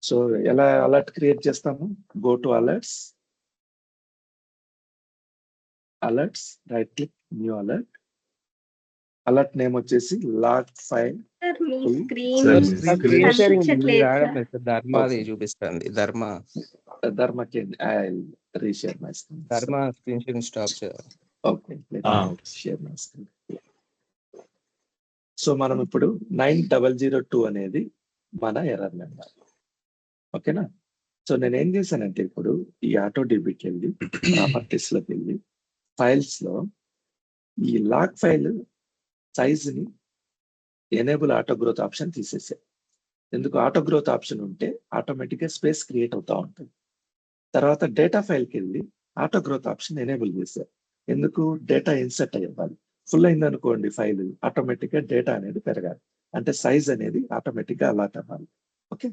So ఎలా alert create చేస్తాము? Go to alerts, alerts, right click, new alert. Alert name వచ్చేసి log file sir మీ full. Screen sir, sir screen screen sharing కనిపించట్లేదు రావడం sir. లేదు sir. ధర్మాది Okay. చూపిస్తుంది. ధర్మ ధర్మకి ఐ రీషేర్ మై స్క్రీన్. ధర్మ స్క్రీన్ షేరింగ్ స్టాప్ చేయాలి. Okay, share my screen. So మనం ఇప్పుడు 9002 అనేది మన ఎర్రర్ నెంబర్. ఓకేనా? సో నేను ఏం చేశానంటే ఇప్పుడు ఈ ఆటో డిబికి వెళ్ళి ప్రాపర్టీస్ లోకి వెళ్ళి ఫైల్స్ లో ఈ లాగ్ ఫైల్ సైజ్ ని ఎనేబుల్ ఆటో గ్రోత్ ఆప్షన్ తీసేసా. ఎందుకు? ఆటో గ్రోత్ ఆప్షన్ ఉంటే ఆటోమేటిక్ గా స్పేస్ క్రియేట్ అవుతా ఉంటుంది. తర్వాత డేటా ఫైల్ కి వెళ్ళి ఆటో గ్రోత్ ఆప్షన్ ఎనేబుల్ చేశారు. ఎందుకు? డేటా ఇన్సర్ట్ అవ్వాలి. ఫుల్ అయింది అనుకోండి ఫైల్, ఆటోమేటిక్ గా డేటా అనేది పెరగాలి, అంటే సైజ్ అనేది ఆటోమేటిక్ గా అలర్ట్ అవ్వాలి. ఓకే,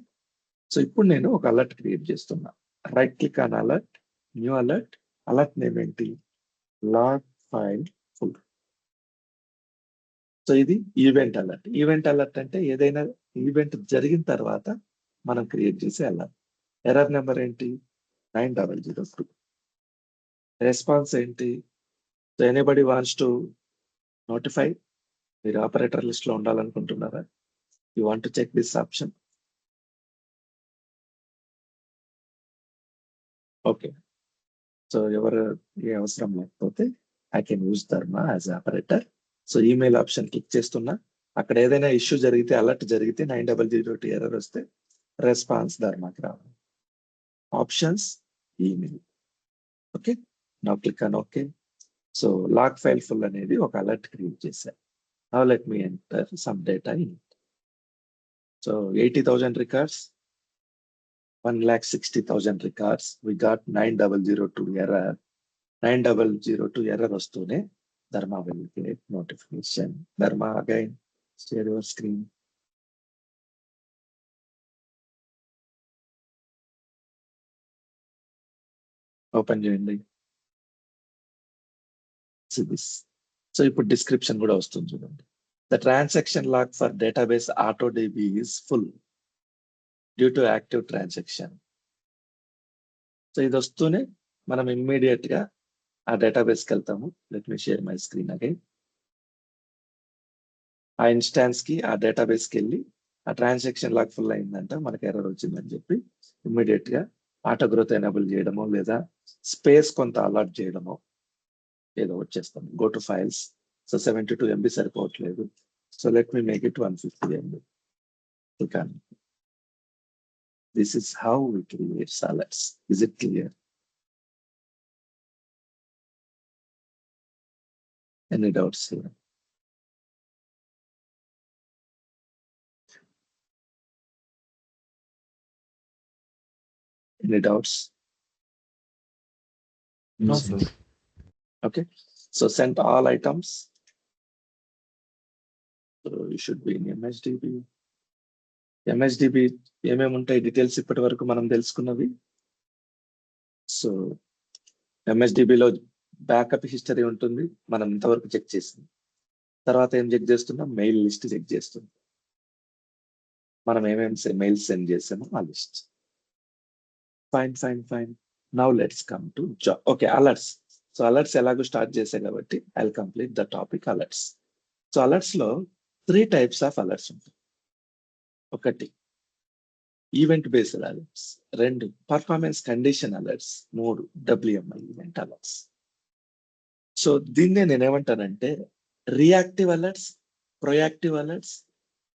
సో ఇప్పుడు నేను ఒక అలర్ట్ క్రియేట్ చేస్తున్నా. Right click on alert, new alert. Alert name ఏంటి? Log file full. సో ఇది ఈవెంట్ అలర్ట్. ఈవెంట్ అలర్ట్ అంటే ఏదైనా ఈవెంట్ జరిగిన తర్వాత మనం క్రియేట్ చేసే అలర్ట్. ఎర్రర్ నెంబర్ ఏంటి? 9002. రెస్పాన్స్ ఏంటి? So anybody wants to notify? మీరు ఆపరేటర్ లిస్ట్ లో ఉండాలనుకుంటున్నారా? You want to check this option? Okay, so ఎవరు ఏ అవసరం లేకపోతే I can use Dharma as operator. So email option click చేస్తున్నా. అక్కడ ఏదైనా ఇష్యూ జరిగితే, అలర్ట్ జరిగితే 9002 ఎర్రర్ వస్తే రెస్పాన్స్ ధర్మకి రావాలి. Options, email. Okay, now click on okay. So log file full అనేది ఒక అలర్ట్ క్రియేట్ చేశారు. Now let me enter some data in it. So 80,000 records, 1,60,000 records. We got 9002 error. 9002 error వస్తూనే Dharma will get notification. ధర్మ again share your screen. Open చేయండి. So ఇప్పుడు description కూడా వస్తుంది చూడండి. The transaction log for database AutoDB is full due to active transaction. So ఇది వస్తూనే మనం ఇమ్మీడియట్ గా ఆ డేటాబేస్కి వెళ్తాము. Let me share my screen again. ఆ ఇన్స్టాన్స్ కి, ఆ డేటాబేస్కి వెళ్ళి ఆ ట్రాన్సాక్షన్ లాగ్ ఫుల్ అయిందంట, మనకి ఎర్రర్ వచ్చిందని చెప్పి ఇమ్మీడియట్ గా ఆటో గ్రోత్ ఎనేబుల్ చేయడమో లేదా స్పేస్ కొంత అలర్ట్ చేయడమో ఏదో వచ్చేస్తాం. Go to files. So 72 MB సరిపోవట్లేదు. So let me make it 150 MB. This is how we create alerts. Is it clear? Any doubts here? Any doubts? No, sir. Okay, so send all items. So you should be in MHDB. MHDB ఏమేమి ఉంటాయి details ఇప్పటి వరకు మనం తెలుసుకున్నవి. So MHDBలో backup history ఉంటుంది, మనం ఇంతవరకు check చేసింది. తర్వాత ఏం చెక్ చేస్తున్నాం? మెయిల్ లిస్ట్ చెక్ చేస్తుంది. మనం ఏమేమి మెయిల్స్ సెండ్ చేసామో ఆ list. Fine. Now let's come to job. Okay, alerts. So alerts ఎలాగో స్టార్ట్ చేసా కాబట్టి I will complete the topic alerts. So alerts లో 3 టైప్స్ ఆఫ్ అలర్ట్స్ ఉంటాయి. ఒకటి event based alerts, 2 performance condition alerts, 3 WMI event alerts. So దీన్నే నేనేమంటానంటే reactive alerts, proactive alerts,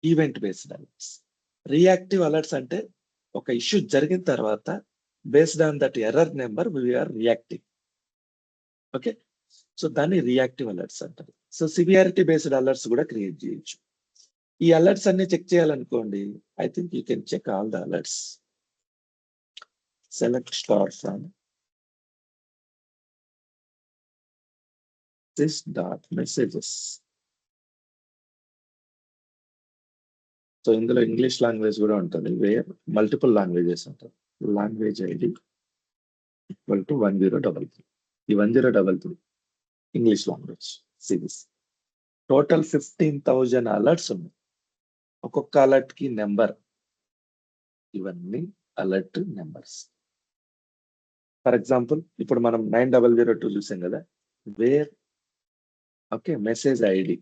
event based alerts. Reactive alerts అంటే ఒక issue జరిగిన తర్వాత based on that error number we are reacting. Okay, so దాన్ని reactive alerts అంటారు. So severity based alerts కూడా create చేయొచ్చు. ఈ అలర్ట్స్ అన్ని చెక్ చేయాలనుకోండి, I think you can check all the alerts. Select star from this dot messages. So ఇందులో English language కూడా ఉంటుంది, వేర్ మల్టిపుల్ లాంగ్వేజెస్ ఉంటాయి. Language ID equal to 1033. ఈ 1033 English language series. Total 15,000 alerts ఉన్నాయి. ఒక్కొక్క alert కి number. ఇవన్నీ alert numbers. For example ఇప్పుడు మనం 9002 చూసాం కదా, where okay message ID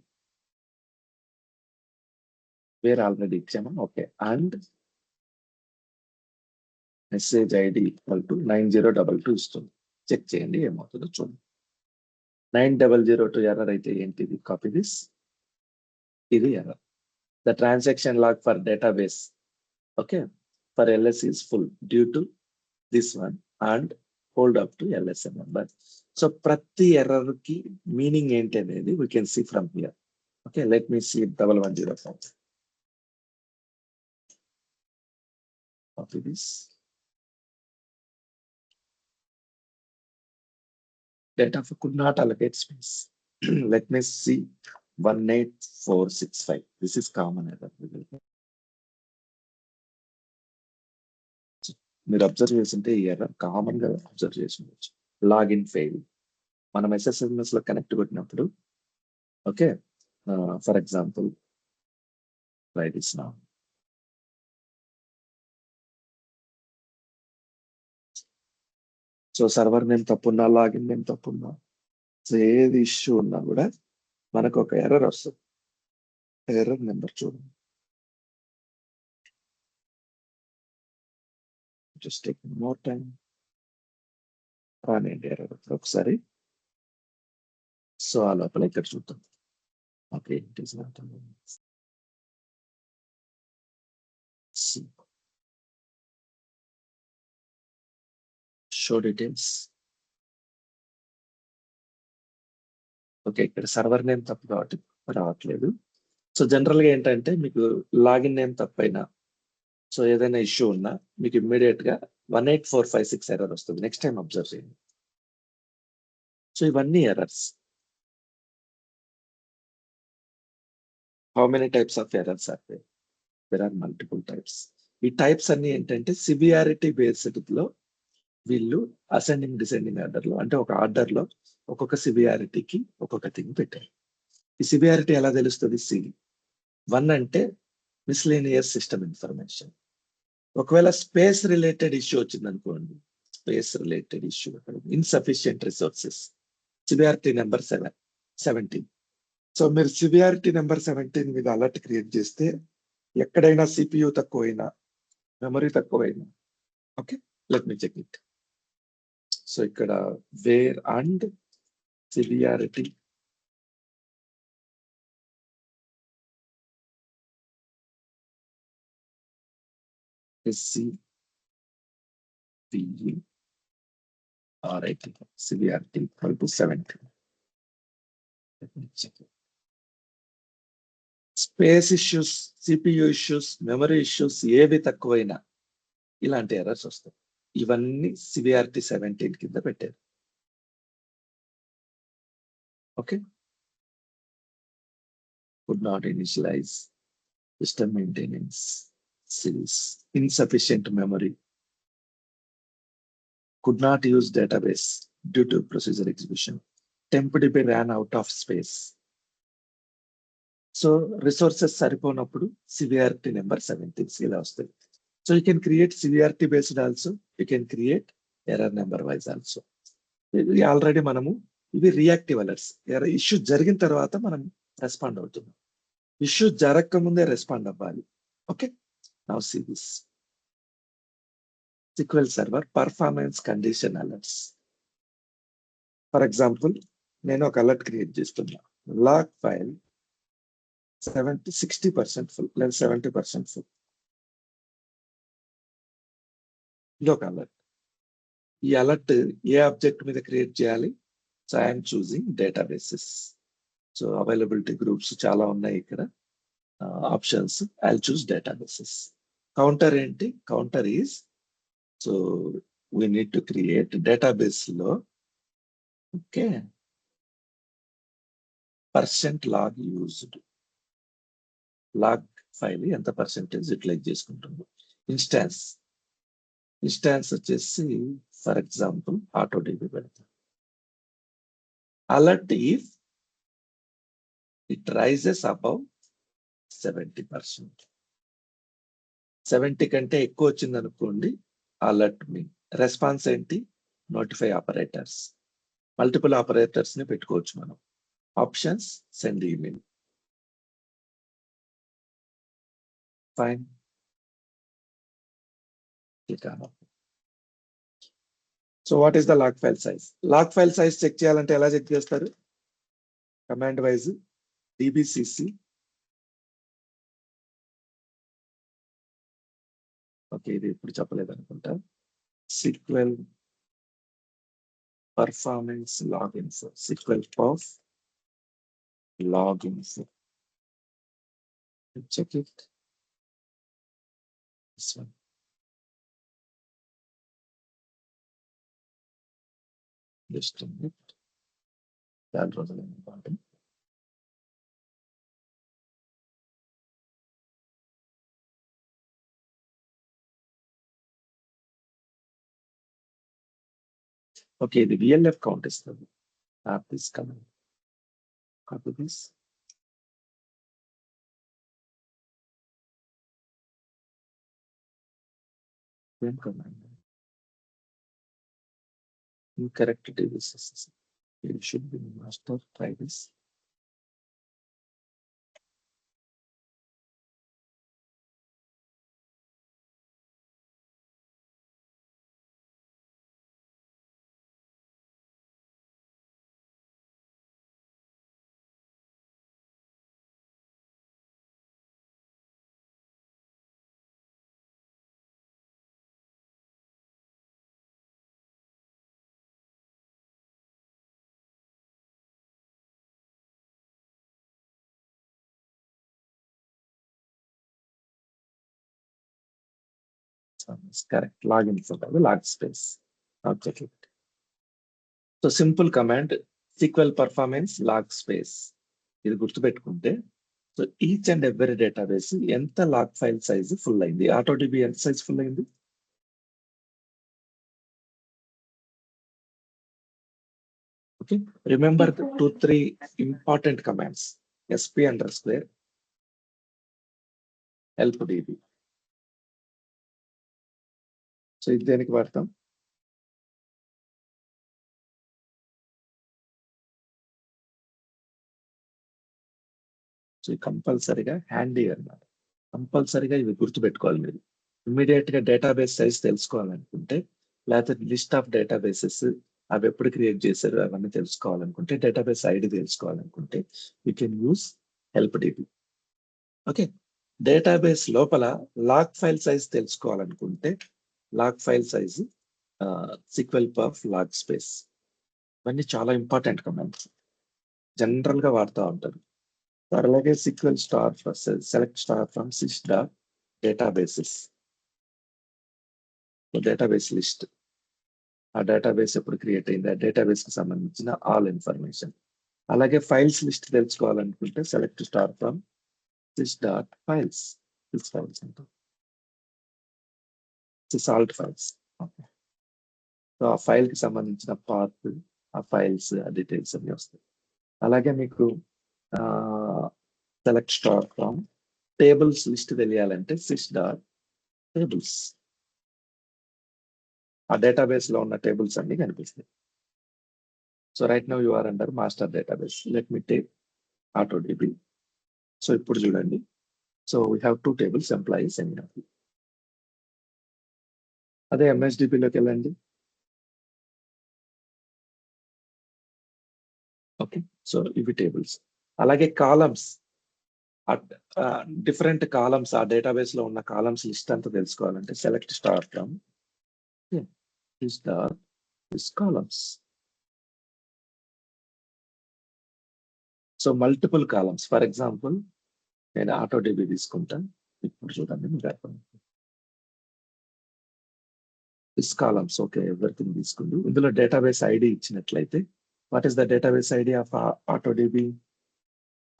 where already ఇచ్చాము. Okay, and message ID equal to 9022 ఇస్తుంది. చెక్ చేయండి ఏమవుతుందో చూడండి. 9002 ఎర్రర్ అయితే ఏంటిది? Copy this. ఇది error. The transaction log for database okay for LS is full due to this one and hold up to LSN number. So ప్రతి error కి meaning ఏంటి అనేది we can see from here. Okay, let me see 1105. Copy this. Data could not allocate space. Let me see 18465. This is common error. మీరు observe చేస్తుంటే ఈ error common గా observe చేసి ఉండొచ్చు. Login fail. మనం SSMS లో కనెక్ట్ కొట్టినప్పుడు okay for example try this now. So server name తప్పున్నా, లాగిన్ నేమ్ తప్పున్నా, సో ఏది ఇష్యూ ఉన్నా కూడా మనకు ఒక ఎర్రర్ వస్తుంది. ఎర్రర్ నెంబర్ చూడండి. Just take more time. రానండి ఎర్రర్ ఒకసారి. సో ఆ లోపల ఇక్కడ చూద్దాం. Okay, it is not show details. Okay, ఇక్కడ సర్వర్ నేమ్ తప్పు కాబట్టి రావట్లేదు. సో జనరల్ గా ఏంటంటే మీకు లాగిన్ నేమ్ తప్పైనా సో ఏదైనా ఇష్యూ ఉన్నా మీకు ఇమ్మీడియట్ గా 18456 ఎర్రర్ వస్తుంది. నెక్స్ట్ టైం అబ్జర్వ్ చేయండి. సో ఇవన్నీ errors. How many types of errors are there? There are multiple types. ఈ టైప్స్ అన్ని ఏంటంటే సివియారిటీ బేస్డ్ లో వీళ్ళు అసెండింగ్ డిసెండింగ్ ఆర్డర్ లో, అంటే ఒక ఆర్డర్ లో ఒక్కొక్క సివియారిటీకి ఒక్కొక్క థింగ్ పెట్టారు. ఈ సివియారిటీ ఎలా తెలుస్తుంది? C1 అంటే మిస్లేనియస్ సిస్టమ్ ఇన్ఫర్మేషన్. ఒకవేళ స్పేస్ రిలేటెడ్ ఇష్యూ వచ్చింది అనుకోండి, space related issue, insufficient resources, severity number 17. So మీరు సివియారిటీ నెంబర్ 17 మీద అలర్ట్ క్రియేట్ చేస్తే ఎక్కడైనా CPU తక్కువైనా, మెమరీ తక్కువైనా, okay let me check it. So ఇక్కడ where and severity SCVERIT severity equal to 17. Let me check it. Space issues, CPU issues, memory issues ఏవి తక్కువైనా ఇలాంటి ఎర్రర్స్ వస్తాయి. ఇవన్నీ సివియారిటీ 17 కింద పెట్టారు. Okay, could not initialize system maintenance series, insufficient memory, could not use database due to procedure execution, TempDB ran out of space. So resources సరిపోనప్పుడు severity number 17 ఇలా వస్తుంది. So you can create severity based also, you can create error number wise also. ఇది already మనము ఇవి reactive alerts. Issue జరిగిన తర్వాత మనం respond అవుతున్నాం. ఇష్యూ జరగక ముందే రెస్పాండ్ అవ్వాలి. Okay, now see this SQL server performance condition alerts. For example నేను ఒక అలర్ట్ క్రియేట్ చేస్తున్నా, లాగ్ ఫైల్ 60% ఫుల్ లేదా 70% ఫుల్. ఇది ఒక అలర్ట్. ఈ అలర్ట్ ఏ ఆబ్జెక్ట్ మీద క్రియేట్ చేయాలి? So I'm choosing databases. So availability groups చాలా ఉన్నాయి ఇక్కడ, options. I choose databases. Counter ఏంటి? Counter is, so we need to create database లో okay %log used, log file ఎంత పర్సెంటేజ్ యూటిలైజ్ చేసుకుంటుంది. ఇన్స్టాన్స్ వచ్చేసి ఫర్ ఎగ్జాంపుల్ ఆటోడీబీ పెడతాం. Alert if it raises above 70%. 70 కంటే ఎక్కువ వచ్చింది అనుకోండి, అలర్ట్ మీ. రెస్పాన్స్ ఏంటి? Notify operators. మల్టిపుల్ ఆపరేటర్స్ ని పెట్టుకోవచ్చు మనం. Options, send email. Fine. So what is the log file size? Log file size check చేయాలంటే ఎలా చెక్ చేస్తారు? కమాండ్ వైజ్ dbcc ఓకే, ఇది ఇప్పుడు చెప్పలేదు అనుకుంటా. SQL performance login for SQL perf login for. Check it. This one. Just a minute. That was an important. Okay, the VLF count is the app is coming. Copy this. Then command. Incorrect devices. It should be master. Try this. Correct. Login for the log space. Object. So simple command SQL performance log space. ఇది గుర్తుపెట్టుకుంటే, so each and every database ఎంత log file size full అయింది. AutoDB ఎంత size full అయింది? Okay, remember 2-3 important commands. sp_help db. సో ఇది దేనికి వాడతాం? సో కంపల్సరిగా హ్యాండీ అన్నమాట. కంపల్సరిగా ఇవి గుర్తుపెట్టుకోవాలి మీరు. ఇమ్మీడియట్ గా డేటాబేస్ సైజ్ తెలుసుకోవాలనుకుంటే, లేకపోతే లిస్ట్ ఆఫ్ డేటాబేసెస్ అవి ఎప్పుడు క్రియేట్ చేశారు అవన్నీ తెలుసుకోవాలనుకుంటే, డేటాబేస్ ఐడి తెలుసుకోవాలనుకుంటే you can use help DB. Okay, database లోపల లాగ్ ఫైల్ సైజ్ తెలుసుకోవాలనుకుంటే, log file size SQL perf log space. ఇవన్నీ చాలా ఇంపార్టెంట్ కమాండ్స్, జనరల్ గా వాడుతూ ఉంటారు. అలాగే SQL star select star from sys databases. Database list, ఆ డేటాబేస్ ఎప్పుడు క్రియేట్ అయింది, ఆ డేటాబేస్ కి సంబంధించిన ఆల్ ఇన్ఫర్మేషన్. అలాగే ఫైల్స్ లిస్ట్ తెలుసుకోవాలనుకుంటే select star from sys.files. Sys files అంటాం, salt files. సో ఆ ఫైల్ కి సంబంధించిన పాత్, ఆ ఫైల్స్, ఆ డీటెయిల్స్ అన్ని వస్తాయి. అలాగే మీకు select star from tables list తెలియాలంటే సిస్ డాట్ టేబుల్స్. ఆ డేటాబేస్ లో ఉన్న టేబుల్స్ అన్ని కనిపిస్తాయి. So right now you are under master database. Let me take AutoDB. So ఇప్పుడు చూడండి. So we have 2 tables, employees and employee. అదే MSDB లోకి వెళ్ళండి. ఓకే, సో ఇవి టేబుల్స్. అలాగే కాలమ్స్, డిఫరెంట్ కాలమ్స్, ఆ డేటాబేస్ లో ఉన్న కాలమ్స్ లిస్ట్ అంతా తెలుసుకోవాలంటే select star from this columns. So multiple columns. For example నేను AutoDB తీసుకుంటా. ఇప్పుడు చూడండి మీకు అర్థం. దిస్ కాలమ్స్, ఓకే, ఎవ్రీథింగ్ తీసుకుంది. ఇందులో డేటాబేస్ ఐడి ఇచ్చినట్లయితే what is the database ID of AutoDB?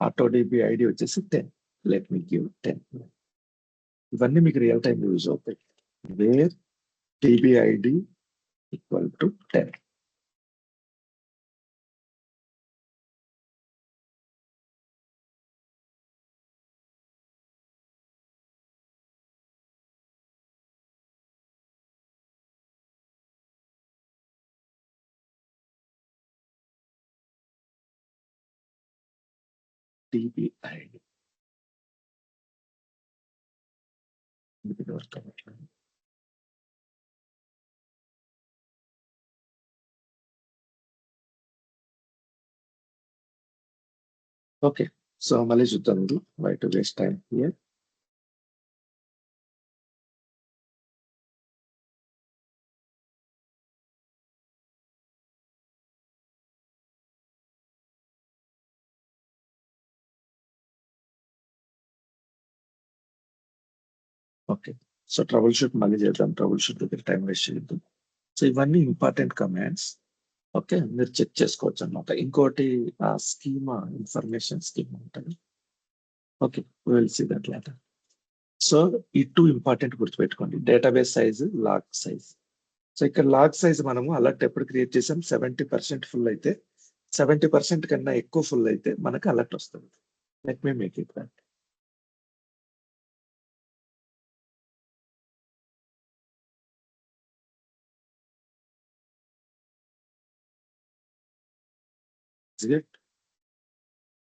AutoDB ID వచ్చేసి 10. Let me give 10. ఇవన్నీ మీకు రియల్ టైం యూజ్ అవుతాయి. Where DB ID equal to 10. DB ID okay. So మళ్ళీ చూద్దాం. ఇది why to waste time here. Okay, so troubleshoot మళ్ళీ చేద్దాం. Troubleshoot దగ్గర టైం వేస్ట్ చేయొద్దు. సో ఇవన్నీ ఇంపార్టెంట్ కమాండ్స్. ఓకే, మీరు చెక్ చేసుకోవచ్చు అన్నమాట. ఇంకోటి ఆ స్కీమా, ఇన్ఫర్మేషన్ స్కీమా ఉంటుంది. Okay, will see that later. So ఈ 2 ఇంపార్టెంట్ గుర్తుపెట్టుకోండి. Database size, log size. So ఇక్కడ లాగ్ సైజ్ మనము అలర్ట్ ఎప్పుడు క్రియేట్ చేసాం? 70% ఫుల్ అయితే, 70% కన్నా ఎక్కువ ఫుల్ అయితే మనకు అలర్ట్ వస్తుంది. Let me make it that. Exit.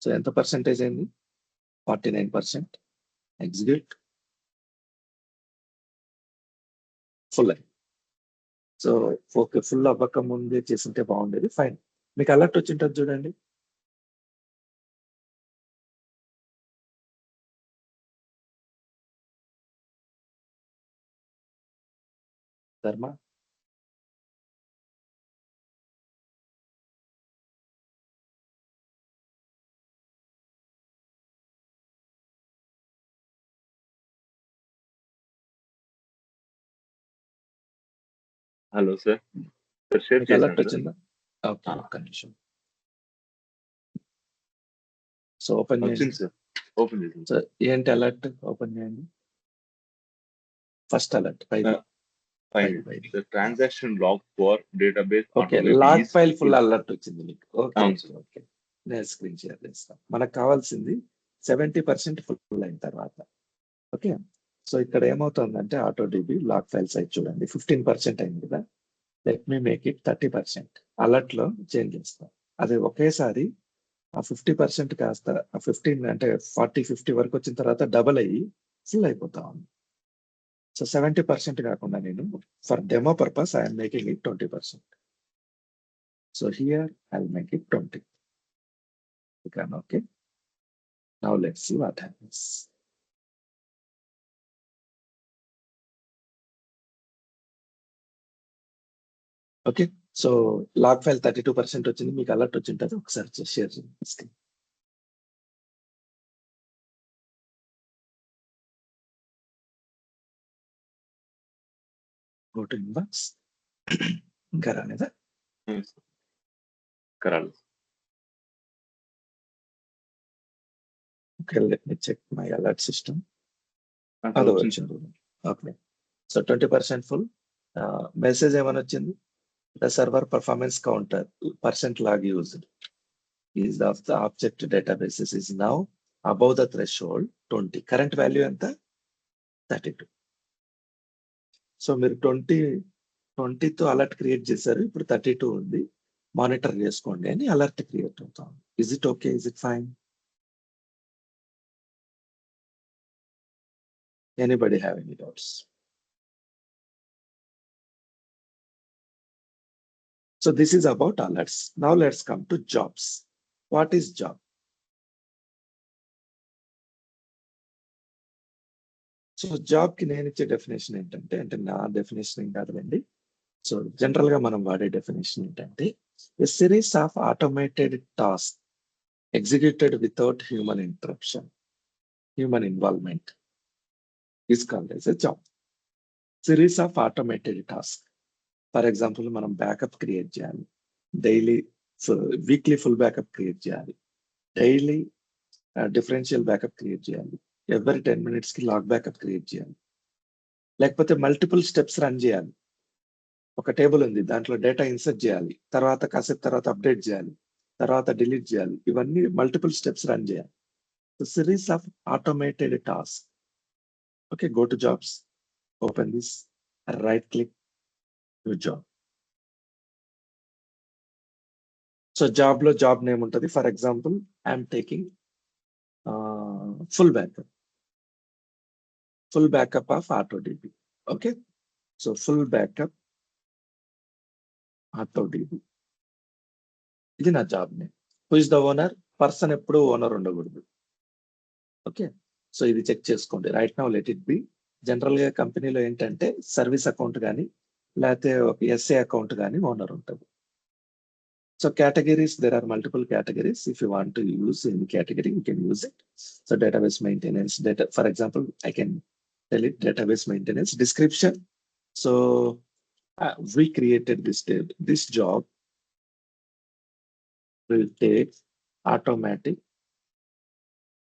So ఎంత పర్సెంటేజ్ అయింది? 49%. ఎగ్జిట్. ఫుల్ అయింది. సో ఓకే, ఫుల్ అవ్వక ముందే చేసింటే బాగుండేది. ఫైన్. మీకు అలర్ట్ వచ్చింటుంది చూడండి. Dharma, hello sir. షేర్ మీకు అలర్ట్ చేశాను సార్. వచ్చిందా? ఓకే, ఒక్క నిమిషం. సో ఓపెన్ వచ్చింది చేయండి. సార్. ఓపెన్ చేసింది. సో ఏంటి అలర్ట్? ఓపెన్ చేయండి. ఫస్ట్ అలర్ట్ పైన. Transaction log for database. Okay, log file full alert వచ్చింది మీకు. ఓకే అవును సార్. ఓకే, నేను స్క్రీన్ షేర్ చేస్తాను. మనకు కావాల్సింది 70% ఫుల్ అయిన తర్వాత. ఓకే, సో ఇక్కడ ఏమవుతుందంటే AutoDB లాగ్ ఫైల్ సైజ్ చూడండి 15% అయింది కదా. Let me make it 30%. Alert లో చేంజ్ చేస్తాం. అది ఒకేసారి ఆ 50% కాస్త ఆ 15 అంటే 40-50 వరకు వచ్చిన తర్వాత డబుల్ అయ్యి ఫుల్ అయిపోతా ఉంది. సో 70% కాకుండా నేను for demo purpose I'm making it 20%. So here I'll make it 20. Okay, now let's see what happens. Okay, so log file 32% వచ్చింది. మీకు అలర్ట్ వచ్చింటుంది. ఒకసారి షేర్ చేయండి. Go to inbox. ఇంకా రాలేదా? కరాలి. Okay, let me check my alert system. అది వచ్చింది. Okay, so 20% full. మెసేజ్ ఏమని వచ్చింది? The server performance counter % log used is of the object databases is now above the threshold 20. Current value ఎంత? 32. So మీరు 20తో alert create చేశారు. ఇప్పుడు 32 ఉంది. Monitor చేసుకోండి అని అలర్ట్ క్రియేట్ అవుతాం. Is it okay? Is it fine? Anybody have any doubts? So this is about alerts. Now let's come to jobs. What is job? So job కి నేను ఇచ్చే డెఫినేషన్ ఏంటంటే, అంటే నా డెఫినేషన్ ఏం కాదులేండి. సో జనరల్ గా మనం వాడే డెఫినేషన్ ఏంటంటే, a series of automated task executed without human interruption, human involvement is called as a job. Series of automated task. For example మనం బ్యాకప్ క్రియేట్ చేయాలి, daily weekly full backup create చేయాలి, daily differential backup create చేయాలి, every 10 minutes కి log backup create చేయాలి, లేకపోతే multiple steps run చేయాలి. ఒక table ఉంది, దాంట్లో డేటా ఇన్సర్ట్ చేయాలి, తర్వాత కాసేపు తర్వాత అప్డేట్ చేయాలి, తర్వాత డిలీట్ చేయాలి. ఇవన్నీ మల్టిపుల్ స్టెప్స్ రన్ చేయాలి. Series of automated task. Okay, go to jobs, open this, right click, new job. So job లో జాబ్ నేమ్ ఉంటుంది. For example I'm taking full backup of AutoDB. Okay, so full backup AutoDB. ఇది నా job name. Who is the owner? Person ఎప్పుడు owner ఉండకూడదు. Okay, so ఇది check చేసుకోండి. Right now let it B. General గా కంపెనీలో ఏంటంటే సర్వీస్ అకౌంట్ కానీ లేకపోతే ఒక ఎస్ఏ అకౌంట్ కానీ ఓనర్ ఉంటుంది. So categories, there are multiple categories. If you want to use any category, you can use it. So database maintenance, data, for example, I can tell it database maintenance. Description. So we created this job will take automatic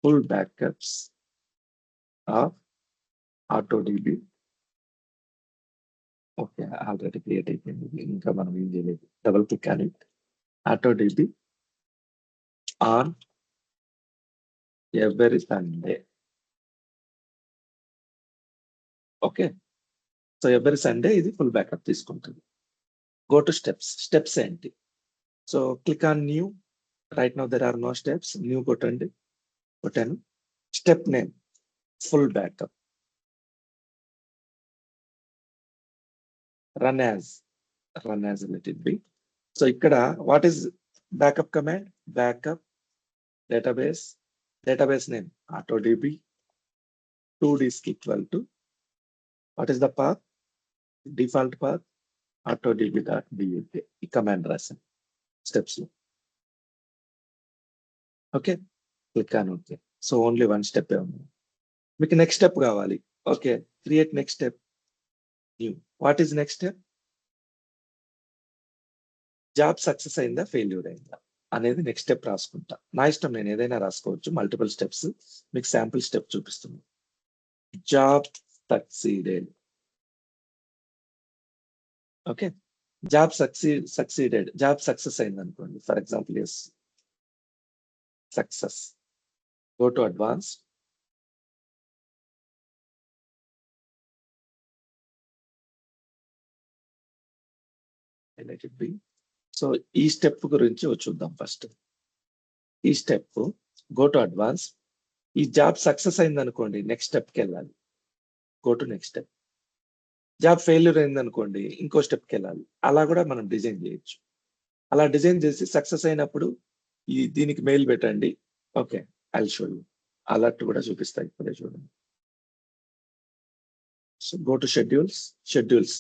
full backups of AutoDB. Okay, already created. ఇంకా మనం ఏం చేయలేదు. Double click on it. AutoDB on every Sunday. Okay, so every Sunday ఇది full backup తీసుకుంటుంది. Go to steps. Steps ఏంటి? So click on new. Right now there are no steps. New కొట్టండి. కొట్టాను. Step name full backup. Run as let it be. So ఇక్కడ what is backup command? Backup database name AutoDB 2disk equal to, what is the path? Default path AutoDB.bat. ఈ command రాశాను steps లో. Okay, click on okay. So only one step ఉంది. మీకు next step కావాలి. Okay, create next step, new. What is next step? Job success అయిందా failure అయిందా అనేది next step రాసుకుంటా. నా ఇష్టం, నేను ఏదైనా రాసుకోవచ్చు. Multiple steps. మీకు శాంపుల్ స్టెప్ చూపిస్తున్నాను. Job succeeded. Okay, job succeeded, job success అయింది అనుకోండి. For example as success. Go to advance. Let it be. So ఈ స్టెప్ గురించి చూద్దాం ఫస్ట్. ఈ స్టెప్ గో టు అడ్వాన్స్. ఈ జాబ్ సక్సెస్ అయింది అనుకోండి, నెక్స్ట్ స్టెప్కి వెళ్ళాలి. Go to next step. Job failure అయింది అనుకోండి, ఇంకో స్టెప్కి వెళ్ళాలి. అలా కూడా మనం డిజైన్ చేయొచ్చు. అలా డిజైన్ చేసి సక్సెస్ అయినప్పుడు దీనికి మెయిల్ పెట్టండి. Okay, I'll show you. Alert కూడా చూపిస్తా ఇప్పుడే, చూడండి. So go to schedules.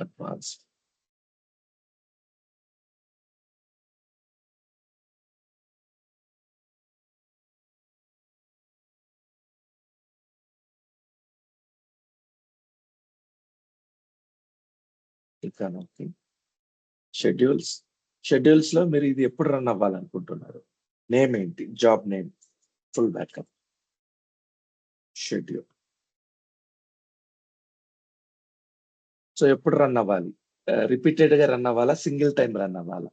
Advance. Schedules లో మీరు ఇది ఎప్పుడు రన్ అవ్వాలనుకుంటున్నారు? నేమ్ ఏంటి? Job name full backup schedule. So ఎప్పుడు రన్ అవ్వాలి? రిపీటెడ్ గా రన్ అవ్వాలా? సింగిల్ టైం రన్ అవ్వాలా?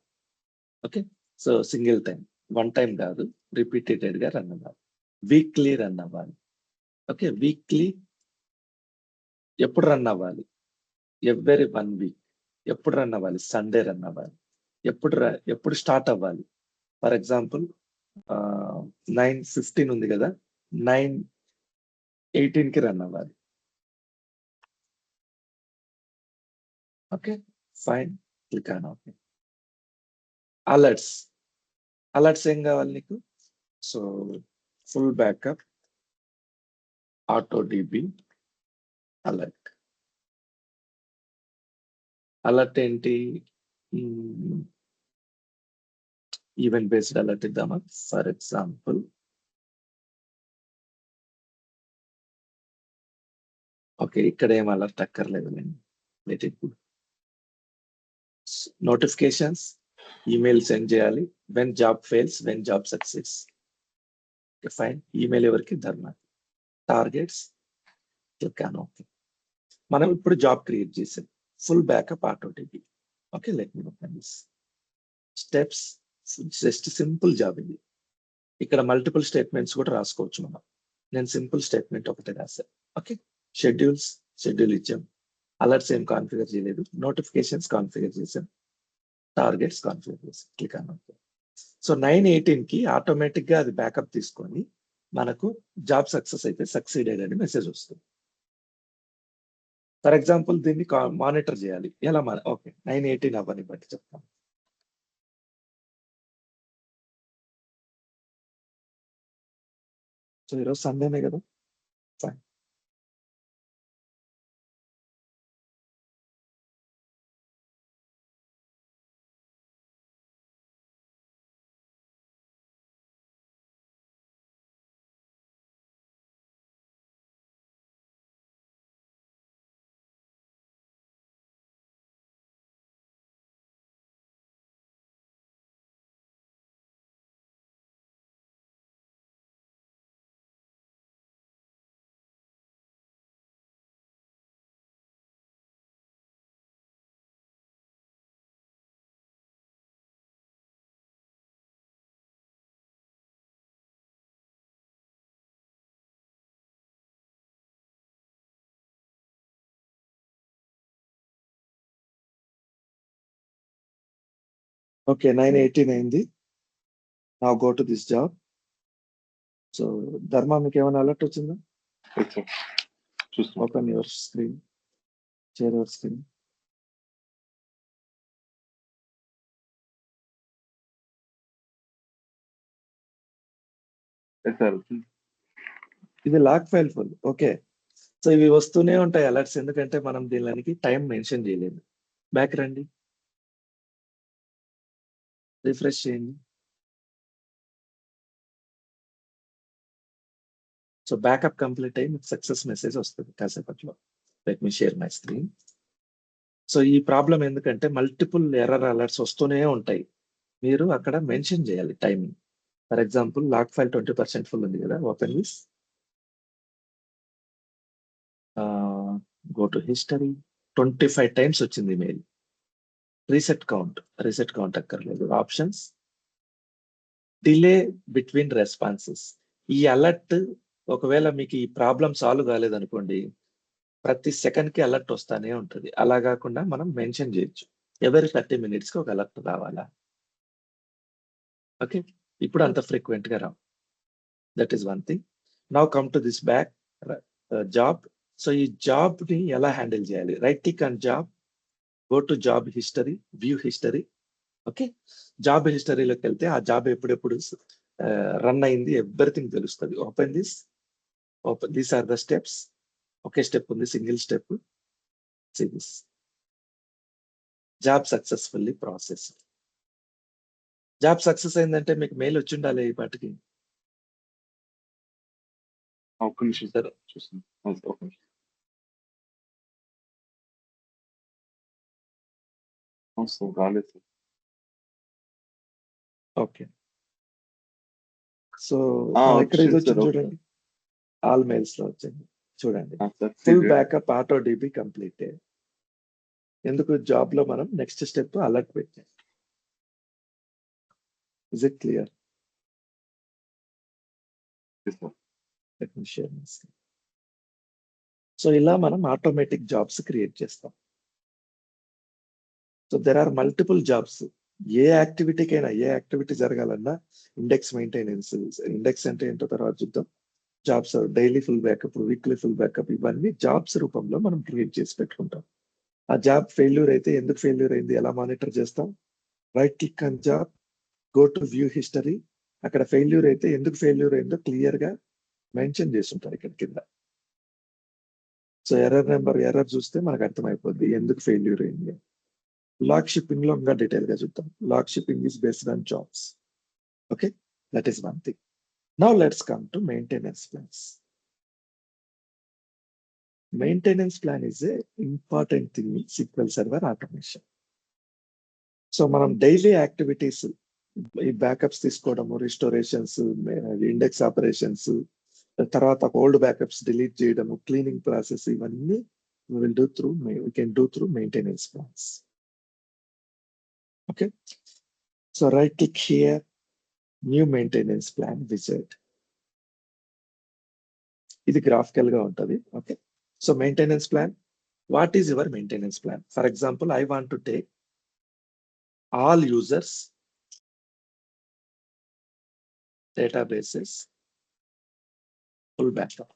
Okay. So single time, one time కాదు, రిపీటెడ్ గా రన్ అవ్వాలి. వీక్లీ రన్ అవ్వాలి. ఓకే. వీక్లీ ఎప్పుడు రన్ అవ్వాలి? Every 1 week. ఎప్పుడు రన్ అవ్వాలి? సండే రన్ అవ్వాలి. ఎప్పుడు స్టార్ట్ అవ్వాలి? ఫర్ ఎగ్జాంపుల్ 9:15 ఉంది కదా, 9:18 కి రన్ అవ్వాలి. Okay, fine. Click on okay. Alerts ఏం కావాలి నీకు? So full backup, auto DB, alert ఏంటి? ఈవెంట్ బేస్డ్ అలర్ట్ ఇద్దామా? ఫర్ ఎగ్జాంపుల్ ఓకే, ఇక్కడ ఏం అలర్ట్ అక్కర్లేదు. నేను వెయిట్ ఇప్పుడు నోటిఫికేషన్స్, ఈమెయిల్ సెండ్ చేయాలి. When job fails, when job success. Fine. Email ఎవరికి? Dharma. Targets, click on okay. మనం ఇప్పుడు జాబ్ క్రియేట్ చేసాం. Full backup auto DB. Okay, let me open this. Steps, just simple job ఇది. ఇక్కడ multiple statements కూడా రాసుకోవచ్చు మనం. నేను సింపుల్ స్టేట్మెంట్ ఒకటే రాశాను. ఓకే. షెడ్యూల్ ఇచ్చాం. అలర్ట్స్ ఏం కాన్ఫిగర్ చేయలేదు. నోటిఫికేషన్స్ కాన్ఫిగర్ చేసాం. టార్గెట్స్ కాన్ఫిగర్ చేసాం. Click on okay. సో 9:18 కి ఆటోమేటిక్ గా అది బ్యాకప్ తీసుకొని మనకు జాబ్ సక్సెస్ అయితే సక్సీడెడ్ అని మెసేజ్ వస్తుంది. ఫర్ ఎగ్జాంపుల్ దీన్ని మానిటర్ చేయాలి. ఎలా? ఓకే, 9:18 అవ్వని బట్టి చెప్తాను. సో ఈరోజు సండేనే కదా, ఫైన్. ఓకే, 9:18 అయింది. నా go to this job. So Dharma, మీకు ఏమైనా అలర్ట్ వచ్చిందా? చూస్తున్నా. Open your screen, share your screen. Sir ఇది log file full. Okay. So ఇవి వస్తూనే ఉంటాయి అలర్ట్స్, ఎందుకంటే మనం దీనికి టైం మెన్షన్ చేయలేదు. బ్యాక్ రండి, రిఫ్రెష్ చేయండి. సో బ్యాకప్ కంప్లీట్ అయ్యి మీకు సక్సెస్ మెసేజ్ వస్తుంది కాసేపట్లో. Let me share my screen. So ఈ ప్రాబ్లం ఎందుకంటే మల్టిపుల్ ఎర్రర్ అలర్ట్స్ వస్తూనే ఉంటాయి. మీరు అక్కడ మెన్షన్ చేయాలి timing. For example log file 20% full ఉంది కదా, open this, go to history. 25 times వచ్చింది మెయిల్. రీసెట్ కౌంట్ అక్కర్లేదు. Options, delay between responses. ఈ అలర్ట్ ఒకవేళ మీకు ఈ ప్రాబ్లం సాల్వ్ కాలేదనుకోండి, ప్రతి సెకండ్ కి అలర్ట్ వస్తానే ఉంటుంది. అలా కాకుండా మనం మెన్షన్ చేయొచ్చు, ఎవరి 30 minutes కి ఒక అలర్ట్ రావాలా. ఓకే, ఇప్పుడు అంత ఫ్రీక్వెంట్ గా రావు. That is one thing. Now come to this back job. So ఈ జాబ్ ని ఎలా హ్యాండిల్ చేయాలి? Right click on job, go to job history, view history. Okay, job హిస్టరీలోకి వెళ్తే ఆ జాబ్ ఎప్పుడెప్పుడు రన్ అయింది ఎవ్రీథింగ్ తెలుస్తుంది. Open these are the steps. ఒకే స్టెప్ ఉంది, single step. See this. Job successfully process. Job success అయిందంటే మీకు మెయిల్ వచ్చి ఉండాలి ఈ పాటికి. ఒక్క నిమిషం సార్ చూస్తున్నాను. ఒక్క నిమిషం. సార్ రాలేదు సార్. ఓకే. సో ఇక్కడ ఇది వచ్చింది వచ్చింది సార్. చూడండి, ఆల్ మెయిల్స్ లో వచ్చింది చూడండి. Sir full backup auto DB completed. ఎందుకు జాబ్ లో మనం నెక్స్ట్ స్టెప్ అలర్ట్ పెట్టాం. Is it clear? సో ఇలా మనం ఆటోమేటిక్ జాబ్స్ క్రియేట్ చేస్తాం. So there are multiple jobs. ఏ యాక్టివిటీ జరగాలన్నా ఇండెక్స్ మెయింటెనెన్స్, ఇండెక్స్ అంటే ఏంటో తర్వాత చూద్దాం. Jobs daily full backup, weekly full backup, ఇవన్నీ జాబ్స్ రూపంలో మనం క్రియేట్ చేసి పెట్టుకుంటాం. ఆ జాబ్ ఫెయిల్యూర్ అయితే ఎందుకు ఫెయిల్యూర్ అయింది ఎలా మానిటర్ చేస్తాం? Right click on job, go to view history. అక్కడ ఫెయిల్యూర్ అయితే ఎందుకు ఫెయిల్యూర్ అయిందో క్లియర్ గా మెన్షన్ చేసి ఉంటారు ఇక్కడ కింద. సో ఎర్రర్ చూస్తే మనకు అర్థమైపోద్ది ఎందుకు ఫెయిల్యూర్ అయింది. లాక్ షిప్పింగ్ లో ఇంకా డీటెయిల్ గా చూద్దాం. Log shipping is based on jobs. Okay, that is one thing. Now let's come to maintenance plans. Maintenance plan is a important thing in SQL server automation. So మనం daily activities, ఈ backups తీసుకోవడము, restorations, index operations, తర్వాత old backups delete చేయడము, cleaning process, ఇవన్నీ we can do through maintenance plans. Okay, so right click here, new maintenance plan wizard. ఇది graphical గా ఉంటది. Okay, so maintenance plan, what is your maintenance plan? For example, I want to take all users databases full backup.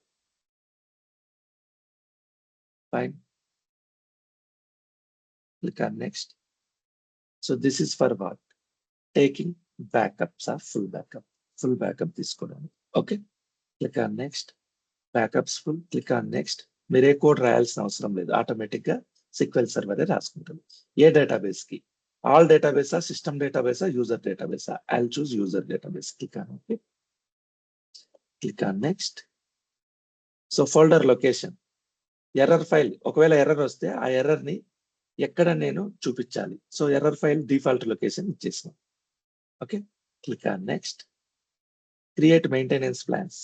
Fine. Click on next. So this is for what? Taking backups of full backup. Full backup తీసుకోవడానికి. Okay. Click on next. Backups full. Click on next. మీరే code రాయాల్సిన అవసరం లేదు, automatic గా SQL server రాసుకుంటుంది. ఏ database కి? All డేటాబేసా, సిస్టమ్ డేటాబేసా, యూజర్ డేటాబేసా? I'll choose user database. Click on OK. Click on next. So folder location, error file, ఒకవేళ ఎర్రర్ వస్తే ఆ ఎర్రర్ ని ఎక్కడ నేను చూపించాలి? So error file default location ఇచ్చేసాం. Okay, click on next. Create maintenance plans.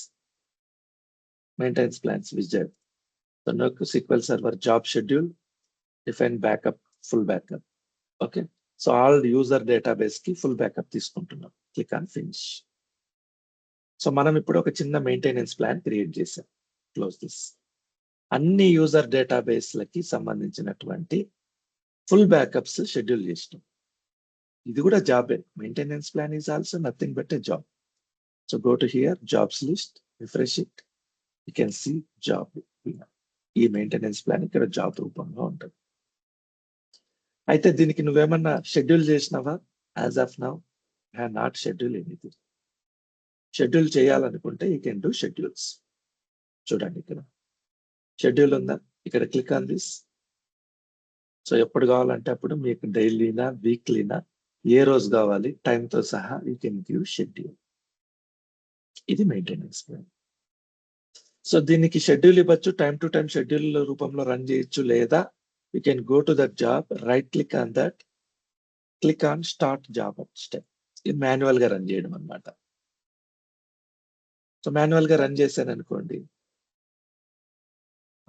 Maintenance plans wizard. So నాకు SQL server job schedule, define backup, full backup. Okay, so all user database కి full backup తీసుకుంటున్నాం. Click on finish. So మనం ఇప్పుడు ఒక చిన్న maintenance plan create చేసాం. Close this. అన్ని user డేటాబేస్లకి సంబంధించినటువంటి ఫుల్ బ్యాకప్స్ షెడ్యూల్ చేసినాం. ఇది కూడా జాబే. Maintenance plan is also nothing but a job. So go to here, jobs list, refresh it, you can see job. ఈ మెయింటెనెన్స్ ప్లాన్ ఇక్కడ జాబ్ రూపంలో ఉంటుంది. అయితే దీనికి నువ్వేమన్నా షెడ్యూల్ చేసినావా? As of now I have not schedule anything. Schedule చేయాలనుకుంటే you can do schedules. చూడండి, ఇక్కడ షెడ్యూల్ ఉందా? ఇక్కడ క్లిక్ ఆన్ దిస్. సో ఎప్పుడు కావాలంటే అప్పుడు మీకు డైలీనా, వీక్లీనా, ఏ రోజు కావాలి, టైంతో సహా యూ కెన్ గివ్ షెడ్యూల్. ఇది మెయింటెనెన్స్ ప్లాన్. సో దీనికి షెడ్యూల్ ఇవ్వచ్చు, టైం టు టైం షెడ్యూల్ రూపంలో రన్ చేయొచ్చు, లేదా you can go to that job, right click on that, click on start job step. ఇది మాన్యువల్ గా రన్ చేయడం అన్నమాట. సో మాన్యువల్ గా రన్ చేశాను అనుకోండి,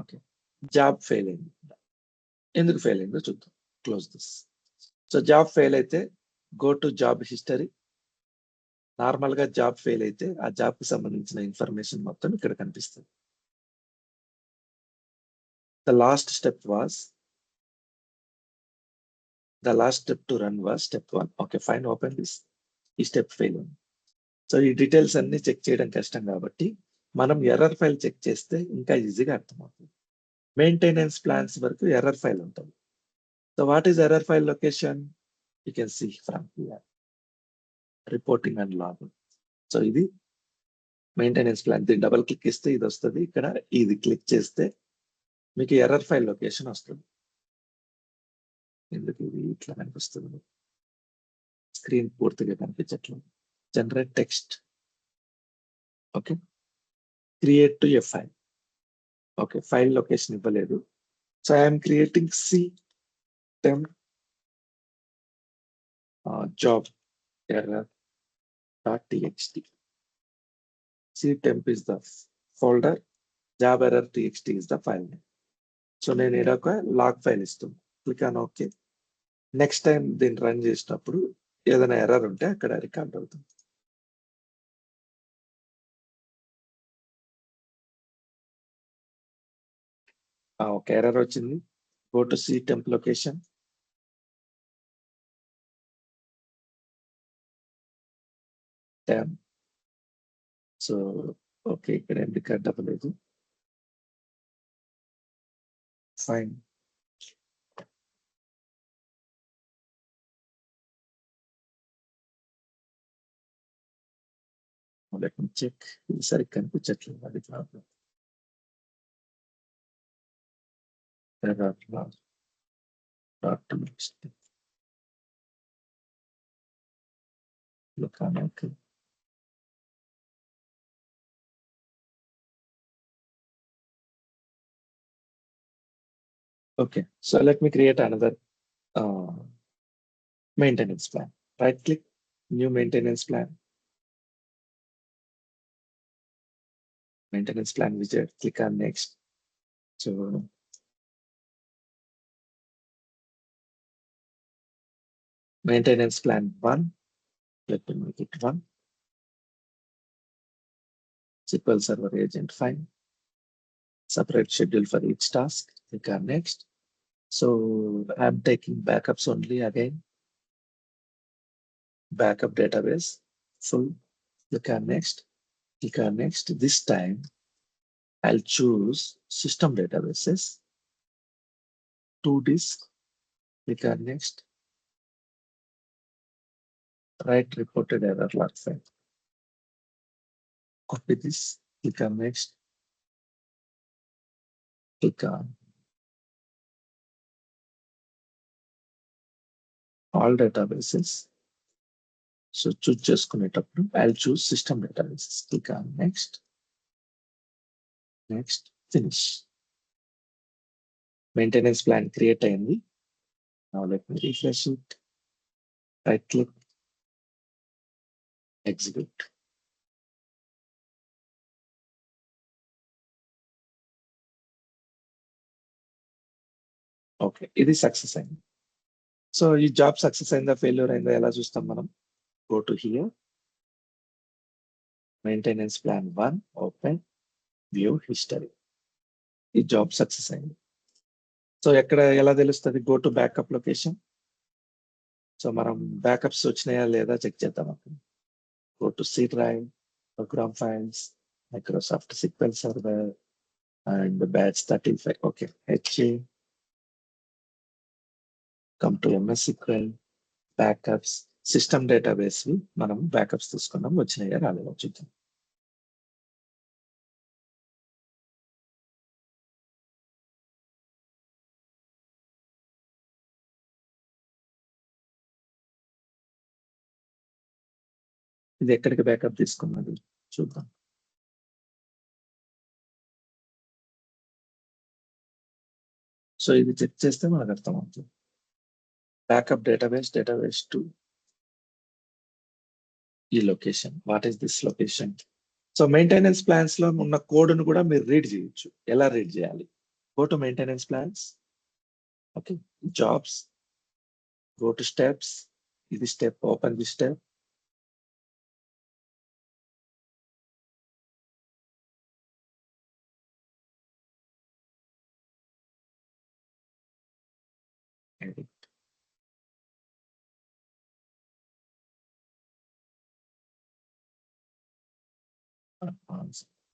ఓకే, జాబ్ ఫెయిల్ అయింది. ఎందుకు ఫెయిల్ అయిందో చూద్దాం. Close this. So job fail అయితే go to job history. Normal గా జాబ్ ఫెయిల్ అయితే ఆ జాబ్ కి సంబంధించిన ఇన్ఫర్మేషన్ మొత్తం ఇక్కడ కనిపిస్తుంది. The last step to run was step 1. Okay, fine, open this. ఈ స్టెప్ ఫెయిల్ ఉంది. సో ఈ డీటెయిల్స్ అన్ని చెక్ చేయడం కష్టం కాబట్టి మనం ఎర్రర్ ఫైల్ చెక్ చేస్తే ఇంకా ఈజీగా అర్థమవుతుంది. మెయింటెనెన్స్ ప్లాన్స్ వరకు ఎర్రర్ ఫైల్ ఉంటుంది. So what is error file location? You can see from here, reporting and log. So ఇది మెయింటెనెన్స్ ప్లాన్. దీన్ని డబుల్ క్లిక్ ఇస్తే ఇది వస్తుంది. ఇక్కడ ఇది క్లిక్ చేస్తే మీకు ఎర్రర్ ఫైల్ లొకేషన్ వస్తుంది. ఎందుకు ఇది ఇట్లా కనిపిస్తుంది? స్క్రీన్ పూర్తిగా కనిపించట్లేదు. Generate text. Okay, create to a file. Okay, file location ఇవ్వలేదు. So I'm creating temp job error.txt. temp is the folder, job error.txt is the file name. So నేను ఇక్కడ ఒక లాగ్ ఫైల్ ఇస్తాను. Click on okay. Next time దీన్ని run చేసినప్పుడు ఏదైనా error ఉంటే అక్కడ రికార్డ్ అవుతుంది. ఒక ఎర్రర్ వచ్చింది. Go to C temp location. So okay, ఇక్కడ ఏం రికార్డ్ అవ్వలేదు. ఫైన్. Let me check. ఇది సరిగ్గా కనిపించట్లేదు, అది problem. Okay. Okay, so let me create another maintenance plan. Right click, new maintenance plan. Maintenance plan widget, click on next. So maintenance plan 1, let me make it 1. SQL Server agent fine. Separate schedule for each task, click on next. So I'm taking backups only again. Backup database, full, click on next, click on next. This time I'll choose system databases, 2 disk, click on next. Write reported error log file. Copy this, click on next, click on all databases. So choose చేసుకునేటప్పుడు I'll choose system databases. Click on next, next, finish. Maintenance plan create అయింది. Now let me refresh it. Right click, execute. Okay, ఇది success అయింది. So ఈ job success అయిందా failure అయిందా ఎలా చూస్తాం మనం? Go to here, maintenance plan 1, open, view history. ఈ జాబ్ సక్సెస్ అయింది. సో ఎక్కడ ఎలా తెలుస్తుంది? Go to backup location. So మనం బ్యాకప్స్ వచ్చినాయా లేదా చెక్ చేద్దాం అక్కడ. Go to C drive, program files, Microsoft SQL server and batch 35. Okay, HA, come to MS SQL, backups, system database మనం బ్యాకప్స్ తీసుకున్నాం, వచ్చినాయా రాలేదా చూద్దాం. ఇది ఎక్కడికి బ్యాకప్ తీసుకున్నది చూద్దాం. సో ఇది చెక్ చేస్తే మనకు అర్థమవుతుంది. బ్యాకప్ డేటాబేస్ 2, ఈ location. What is this location? So maintenance plans లో ఉన్న కోడ్ను కూడా మీరు రీడ్ చేయొచ్చు. ఎలా రీడ్ చేయాలి? Go to maintenance plans, okay, jobs, go to steps. ఇది step, open the step.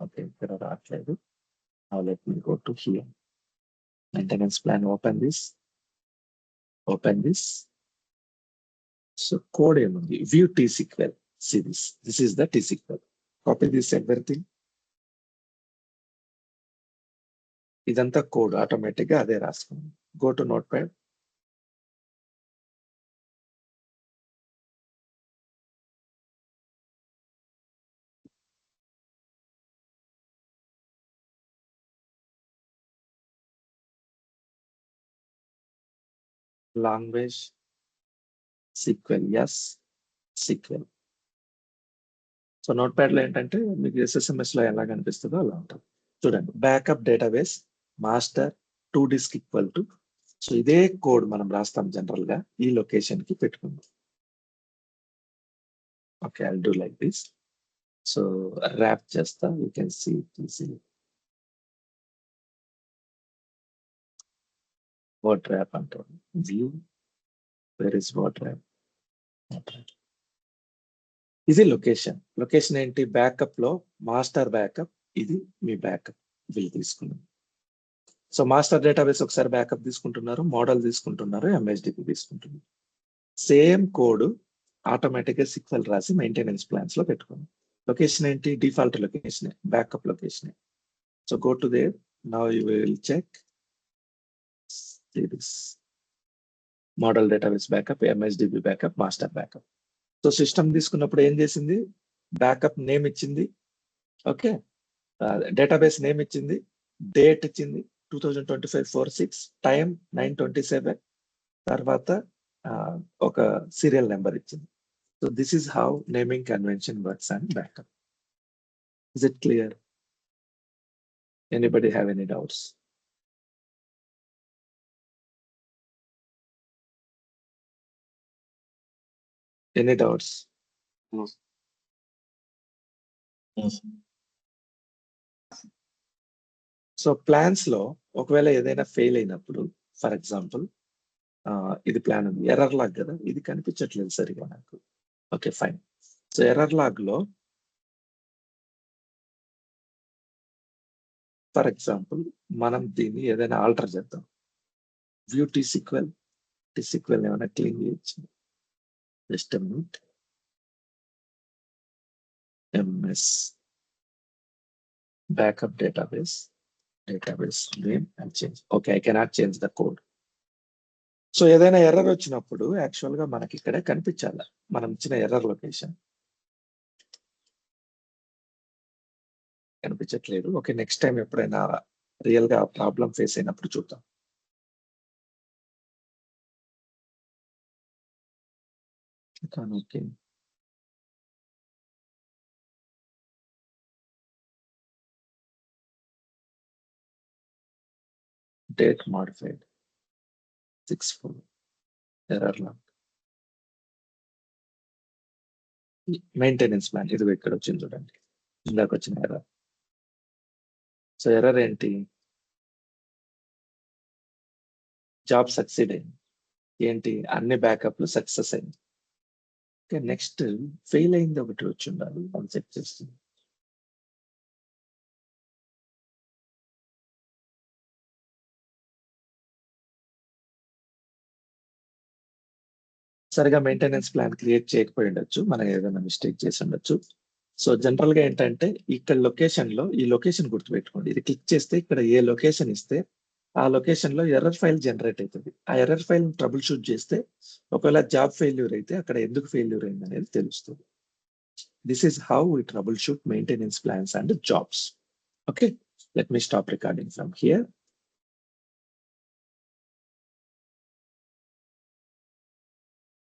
Okay, ఇక్కడ రావట్లేదు. Now let me go to here. Maintenance plan, open this. So code ఏముంది? View T-SQL. See this. This is the T-SQL. Copy this everything. ఇదంతా code automatic గా అదే రాసుకున్నాం. Go to Notepad. Language SQL, yes, SQL. So note pad లో ఏంటంటే మీకు SSMS లో ఎలా కనిపిస్తుందో అలా ఉంటుంది. చూడండి, backup database master 2 disk equal to so ఇదే కోడ్ మనం రాస్తాం జనరల్ గా ఈ లొకేషన్ కి పెట్టుకుందాం. Okay, I do like this. So wrap చేస్తా, you can see easily. Word wrap అంటారు. View, where is word wrap? ఇది లొకేషన్. లొకేషన్ ఏంటి? బ్యాకప్ లో మాస్టర్ బ్యాకప్, ఇది మీ బ్యాకప్ వీళ్ళు తీసుకున్నాం. సో మాస్టర్ డేటాబేస్ ఒకసారి బ్యాకప్ తీసుకుంటున్నారు, మోడల్ తీసుకుంటున్నారు, ఎంఎస్డిపి తీసుకుంటున్నారు. సేమ్ కోడ్ ఆటోమేటిక్ గా SQL రాసి మెయింటెనెన్స్ ప్లాన్స్ లో పెట్టుకోండి. లొకేషన్ ఏంటి? Default location, backup location. So go to there. Now you will check model database backup, MSDB backup, master backup. So system తీసుకున్నప్పుడు ఏం చేసింది? బ్యాకప్ నేమ్ ఇచ్చింది, ఓకే, డేటాబేస్ నేమ్ ఇచ్చింది, డేట్ ఇచ్చింది 2025/4/6, టైం 9:27, తర్వాత ఒక సీరియల్ నెంబర్ ఇచ్చింది. So this is how naming convention works and backup. Is it clear? Anybody have any doubts? Any doubts? So plans లో ఒకవేళ ఏదైనా ఫెయిల్ అయినప్పుడు, ఫర్ ఎగ్జాంపుల్ ఇది ప్లాన్ ఉంది, ఎర్రర్ లాగ్ కదా, ఇది కనిపించట్లేదు సరిగా నాకు. Okay fine. So error log లో ఫర్ ఎగ్జాంపుల్ మనం దీన్ని ఏదైనా ఆల్టర్ చేద్దాం. వ్యూ టీసీక్వెల్ ఏమైనా క్లీన్ చేయొచ్చు. Just a minute. MS backup database name and change. Okay, I cannot change the code. So ఏదైనా ఎర్రర్ వచ్చినప్పుడు యాక్చువల్ గా మనకి ఇక్కడ కనిపించాలి మనం ఇచ్చిన ఎర్రర్ లొకేషన్. కనిపించట్లేదు. ఓకే, నెక్స్ట్ టైం ఎప్పుడైనా రియల్ గా ప్రాబ్లం ఫేస్ అయినప్పుడు చూద్దాం. Okay, date modified 6/4 error log. Maintenance plan ఇది ఇక్కడ వచ్చింది చూడండి, ఇందాక వచ్చిన ఎర్రర్. సో ఎర్రర్ ఏంటి? జాబ్ సక్సీడ్ అయింది. ఏంటి? అన్ని బ్యాకప్లు సక్సెస్ అయింది. ఓకే, నెక్స్ట్ ఫెయిల్ అయింది ఒకటి వచ్చి ఉండాలి, అది చెక్ చేస్తుంది. సరిగా మెయింటెనెన్స్ ప్లాన్ క్రియేట్ చేయకపోయి ఉండొచ్చు, మనం ఏదైనా మిస్టేక్ చేసి ఉండొచ్చు. సో జనరల్ గా ఏంటంటే ఇక్కడ లొకేషన్ లో ఈ లొకేషన్ గుర్తుపెట్టుకోండి. ఇది క్లిక్ చేస్తే ఇక్కడ ఏ లొకేషన్ ఇస్తే ఆ లొకేషన్ లో ఎర్రర్ ఫైల్ జనరేట్ అవుతుంది. ఆ ఎర్రర్ ఫైల్ ట్రబుల్ షూట్ చేస్తే ఒకవేళ జాబ్ ఫెయిల్యూర్ అయితే అక్కడ ఎందుకు ఫెయిల్యూర్ అయింది అనేది తెలుస్తుంది. This is how we troubleshoot maintenance plans and jobs. Okay, let me stop recording from here.